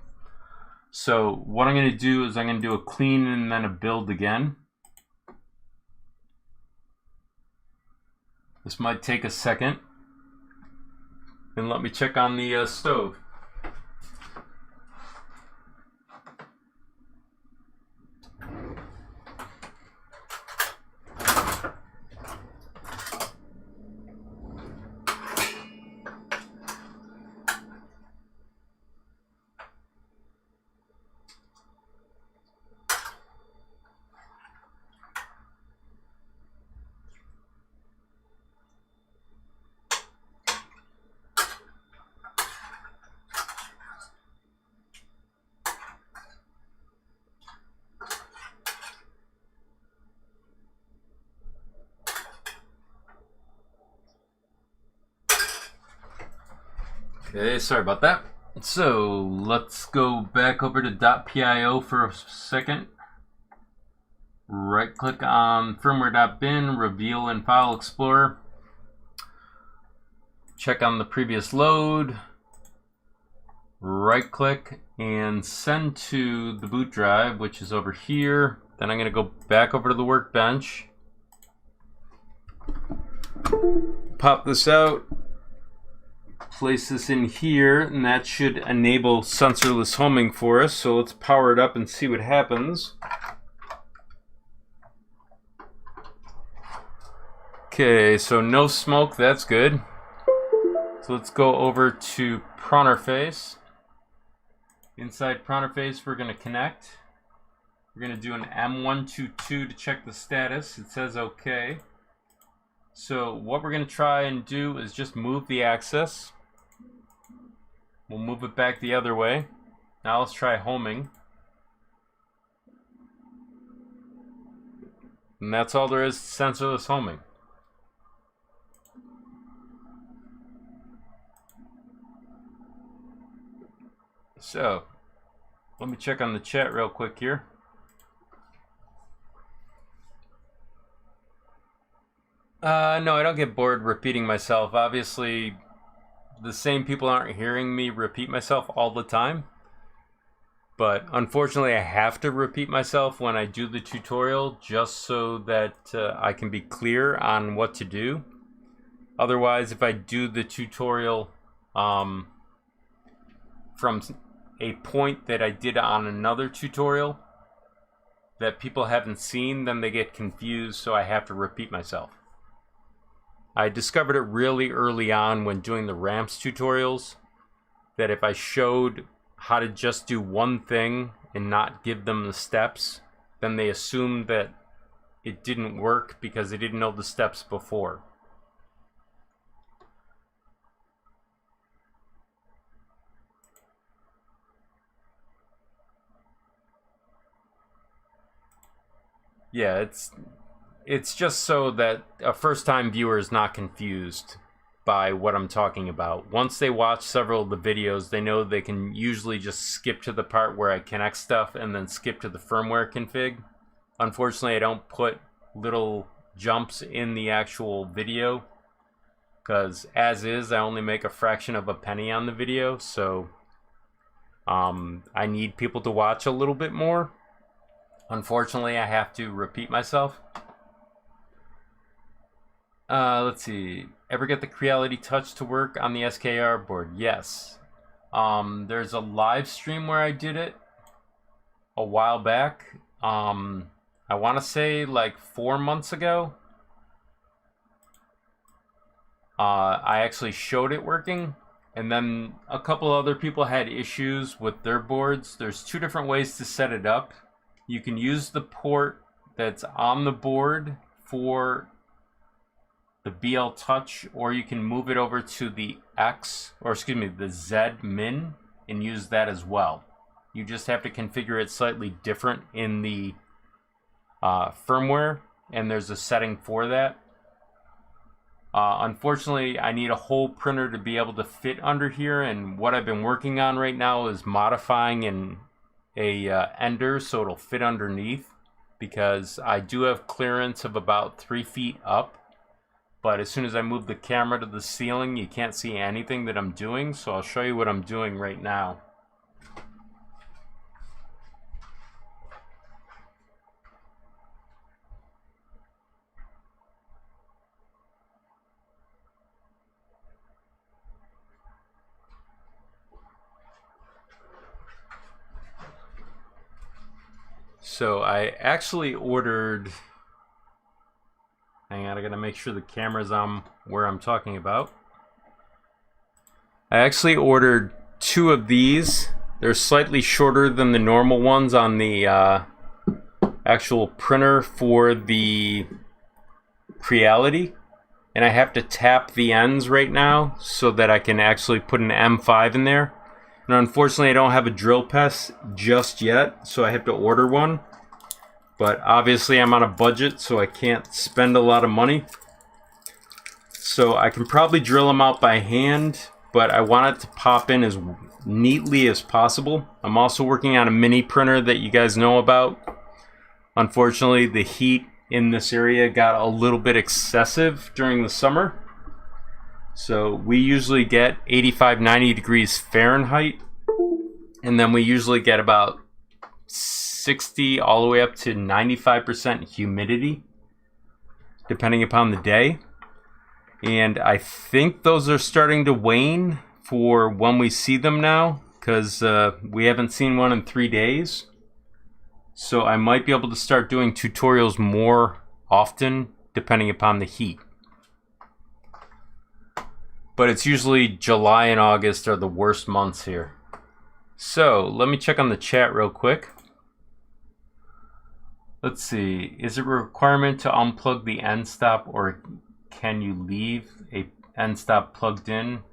So what I'm going to do is I'm going to do a clean and then a build again. This might take a second. And let me check on the stove. Okay, sorry about that. So let's go back over to .pio for a second. Right click on firmware.bin, reveal in File Explorer. Check on the previous load. Right click and send to the boot drive, which is over here. Then I'm going to go back over to the workbench. Pop this out. Place this in here, and that should enable sensorless homing for us. So let's power it up and see what happens. Okay, so no smoke, that's good. So let's go over to Pronterface. Inside Pronterface, we're going to connect. We're going to do an M122 to check the status. It says OK. So what we're going to try and do is just move the axis. We'll move it back the other way. Now let's try homing. And that's all there is to sensorless homing. So let me check on the chat real quick here. No, I don't get bored repeating myself. Obviously, the same people aren't hearing me repeat myself all the time. But unfortunately, I have to repeat myself when I do the tutorial just so that I can be clear on what to do. Otherwise, if I do the tutorial from a point that I did on another tutorial that people haven't seen, then they get confused, so I have to repeat myself. I discovered it really early on when doing the ramps tutorials, that if I showed how to just do one thing and not give them the steps, then they assumed that it didn't work because they didn't know the steps before. Yeah, it's just so that a first-time viewer is not confused by what I'm talking about. Once they watch several of the videos, they know they can usually just skip to the part where I connect stuff and then skip to the firmware config. Unfortunately, I don't put little jumps in the actual video because as is, I only make a fraction of a penny on the video, so I need people to watch a little bit more. Unfortunately, I have to repeat myself. Let's see. Ever get the Creality Touch to work on the SKR board? Yes. There's a live stream where I did it a while back. I want to say like 4 months ago. I actually showed it working. And then a couple other people had issues with their boards. There's 2 different ways to set it up. You can use the port that's on the board for the BL Touch, or you can move it over to the the Z Min and use that as well. You just have to configure it slightly different in the firmware, and there's a setting for that. Unfortunately, I need a whole printer to be able to fit under here, and what I've been working on right now is modifying a ender so it'll fit underneath, because I do have clearance of about 3 feet up. But as soon as I move the camera to the ceiling, you can't see anything that I'm doing, so I'll show you what I'm doing right now. So I actually ordered... Hang on, I gotta make sure the camera's on where I'm talking about. I actually ordered 2 of these. They're slightly shorter than the normal ones on the actual printer for the Creality. And I have to tap the ends right now so that I can actually put an M5 in there. And unfortunately, I don't have a drill press just yet, so I have to order one. But obviously I'm on a budget, so I can't spend a lot of money. So I can probably drill them out by hand, but I want it to pop in as neatly as possible. I'm also working on a mini printer that you guys know about. Unfortunately, the heat in this area got a little bit excessive during the summer. So we usually get 85-90 degrees Fahrenheit, and then we usually get about 60 all the way up to 95% humidity depending upon the day. And I think those are starting to wane for when we see them now, because we haven't seen one in 3 days. So I might be able to start doing tutorials more often depending upon the heat. But it's usually July and August are the worst months here. So let me check on the chat real quick. Let's see, is it a requirement to unplug the end stop, or can you leave a end stop plugged in?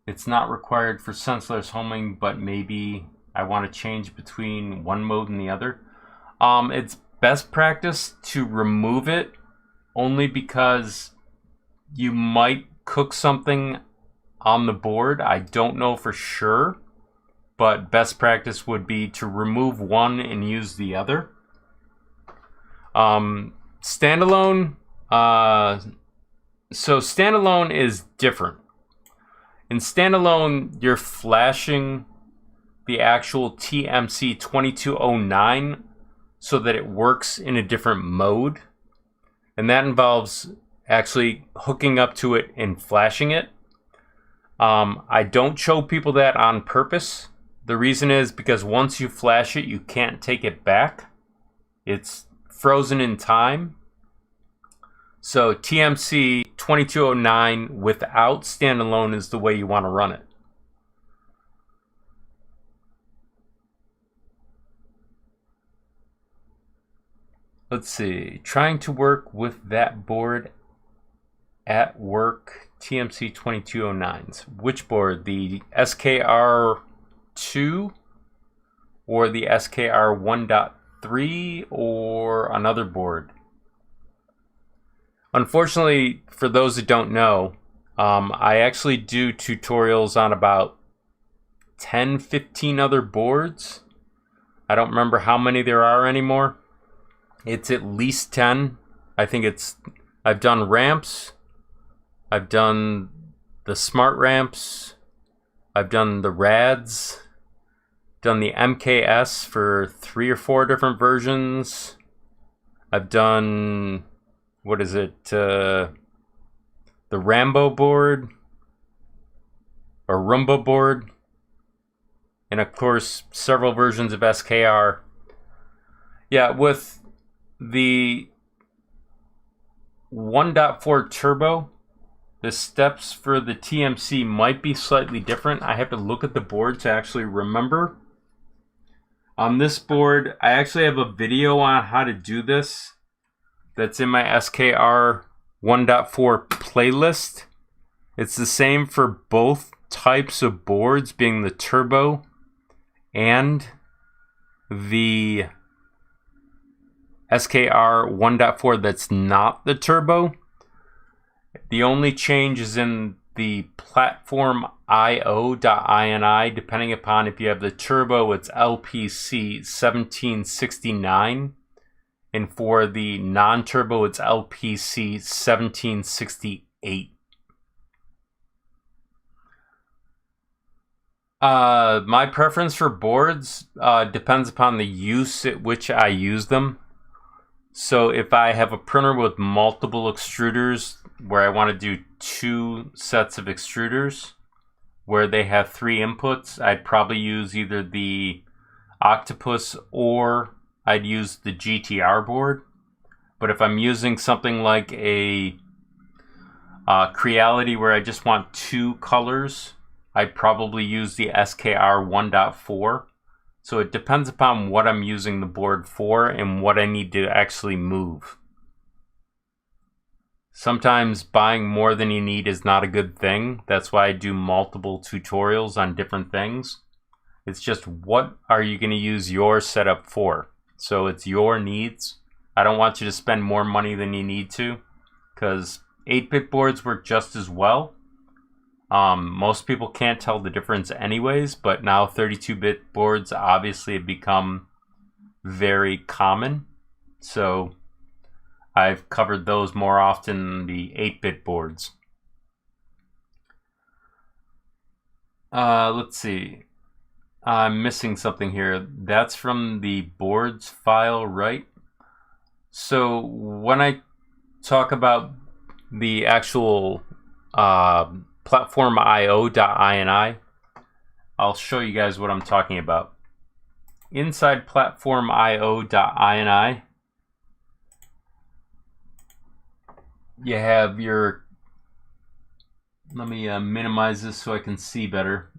It's not required for sensorless homing, but maybe I want to change between one mode and the other. It's best practice to remove it, only because you might cook something on the board. I don't know for sure. but best practice would be to remove one and use the other. Standalone, so standalone is different. In standalone, you're flashing the actual TMC 2209 so that it works in a different mode. And that involves actually hooking up to it and flashing it. I don't show people that on purpose. The reason is because once you flash it, you can't take it back. It's frozen in time. So TMC 2209 without standalone is the way you want to run it. Let's see, trying to work with that board at work, TMC 2209s. Which board, the SKR2 or the SKR 1.3 or another board? Unfortunately, for those that don't know, I actually do tutorials on about 10, 15 other boards. I don't remember how many there are anymore. It's at least 10. I think I've done ramps. I've done the smart ramps. I've done the RADs. Done the MKS for 3 or 4 different versions. I've done, what is it? The Rambo board. Or Rumba board. And of course, several versions of SKR. Yeah, with the 1.4 turbo, the steps for the TMC might be slightly different. I have to look at the board to actually remember. On this board, I actually have a video on how to do this that's in my SKR 1.4 playlist. It's the same for both types of boards, being the turbo and the SKR 1.4 that's not the turbo. The only change is in the platform IO.ini. Depending upon if you have the turbo, it's LPC 1769. And for the non-turbo, it's LPC 1768. My preference for boards depends upon the use at which I use them. So if I have a printer with multiple extruders where I want to do 2 sets of extruders where they have 3 inputs, I'd probably use either the Octopus or I'd use the GTR board. But if I'm using something like a Creality where I just want 2 colors, I'd probably use the SKR 1.4. So it depends upon what I'm using the board for and what I need to actually move. Sometimes buying more than you need is not a good thing. That's why I do multiple tutorials on different things. It's just, what are you going to use your setup for? So it's your needs. I don't want you to spend more money than you need to, because 8-bit boards work just as well. Most people can't tell the difference anyways, but now 32-bit boards obviously have become very common. So I've covered those more often than the 8-bit boards. Let's see. I'm missing something here. That's from the boards file, right? So when I talk about the actual platform IO.ini, I'll show you guys what I'm talking about. Inside platform IO.ini, you have your, let me minimize this so I can see better.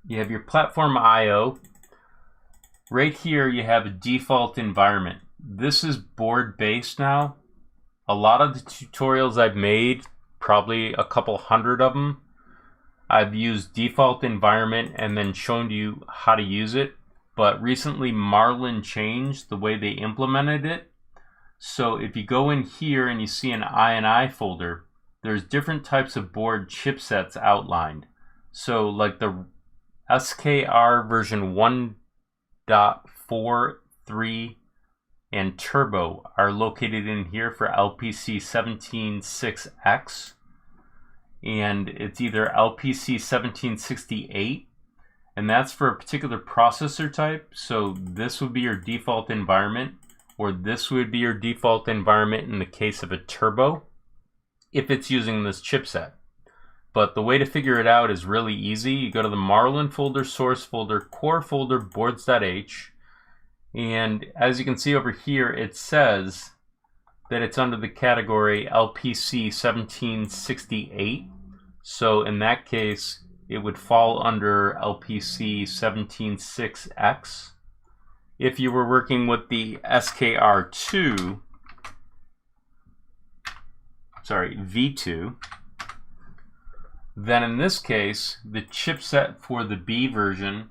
You have your platform IO. Right here you have a default environment. This is board based now. A lot of the tutorials I've made, probably a couple hundred of them, I've used default environment and then shown you how to use it. But recently Marlin changed the way they implemented it. So if you go in here and you see an INI folder, there's different types of board chipsets outlined. So like the SKR version 1.4, 3, and Turbo are located in here for LPC 17.6X, and it's either LPC 1768, and that's for a particular processor type. So this would be your default environment, or this would be your default environment in the case of a Turbo, if it's using this chipset. But the way to figure it out is really easy. You go to the Marlin folder, source folder, core folder, boards.h, and as you can see over here, it says that it's under the category LPC 1768. So in that case, it would fall under LPC 17.6X. If you were working with the SKR2, V2, then in this case, the chipset for the B version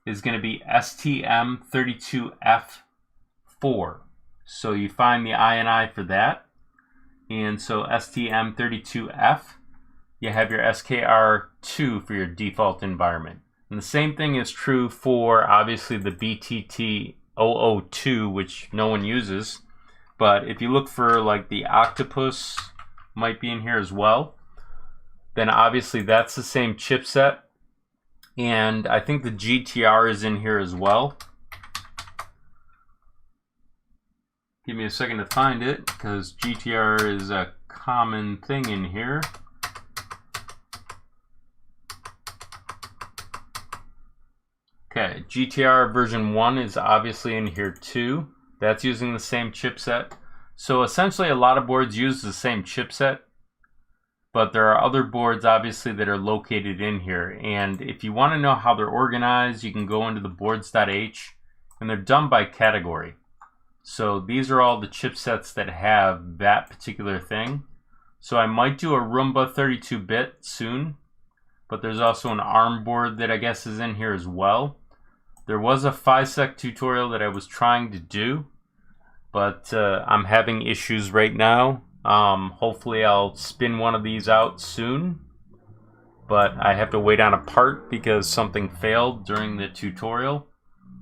is going to be STM32F4. So you find the INI for that. And so STM32F, you have your SKR2 for your default environment. And the same thing is true for obviously the BTT002, which no one uses. But if you look for like the Octopus, might be in here as well, then obviously that's the same chipset. And I think the GTR is in here as well. Give me a second to find it, because GTR is a common thing in here. Okay, GTR version 1 is obviously in here too. That's using the same chipset. So essentially a lot of boards use the same chipset, but there are other boards obviously that are located in here. And if you want to know how they're organized, you can go into the boards.h, and they're done by category. So these are all the chipsets that have that particular thing. So I might do a Roomba 32-bit soon, but there's also an ARM board that I guess is in here as well. There was a FiSec tutorial that I was trying to do, but I'm having issues right now. Hopefully I'll spin one of these out soon, but I have to wait on a part because something failed during the tutorial,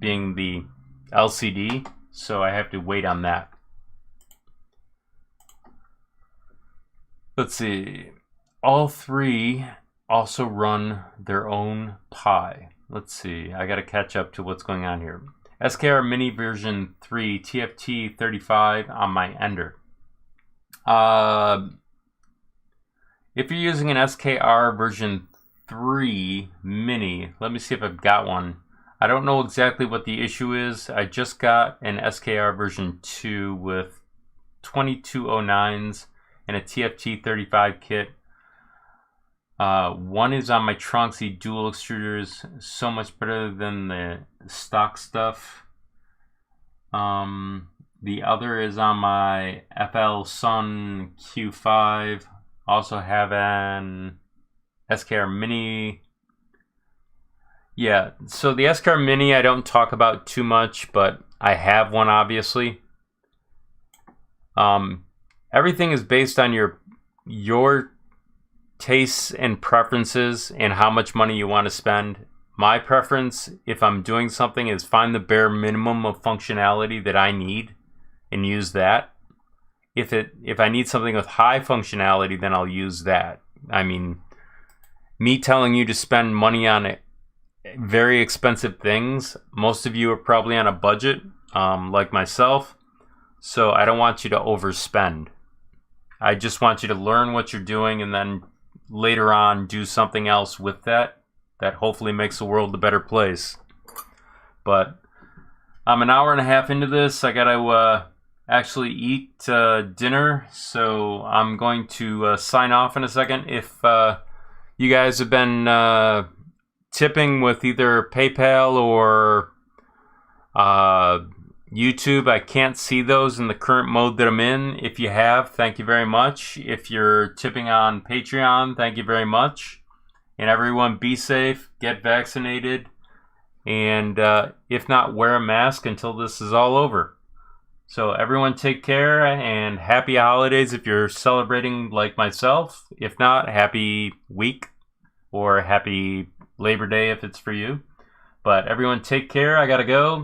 being the LCD, so I have to wait on that. Let's see, all three also run their own Pi. Let's see, I gotta catch up to what's going on here. SKR Mini version 3 TFT 35 on my Ender. If you're using an SKR version 3 Mini, let me see if I've got one. I don't know exactly what the issue is. I just got an SKR version 2 with 2209s and a TFT 35 kit. One is on my Tronxy dual extruders, so much better than the stock stuff. The other is on my FL Sun Q5. Also have an SKR Mini. Yeah, so the SKR Mini I don't talk about too much, but I have one obviously. Everything is based on your tastes and preferences and how much money you want to spend. My preference, if I'm doing something, is find the bare minimum of functionality that I need and use that. If I need something with high functionality, then I'll use that. I mean, me telling you to spend money on very expensive things, most of you are probably on a budget, like myself, so I don't want you to overspend. I just want you to learn what you're doing and then later on do something else with that hopefully makes the world a better place. But I'm an hour and a half into this. I gotta actually eat dinner, so I'm going to sign off in a second. If you guys have been tipping with either PayPal or YouTube, I can't see those in the current mode that I'm in. If you have, thank you very much. If you're tipping on Patreon, thank you very much. And everyone, be safe, get vaccinated, and if not, wear a mask until this is all over. So everyone take care, and happy holidays if you're celebrating like myself. If not, happy week or happy Labor Day if it's for you. But everyone take care. I gotta go.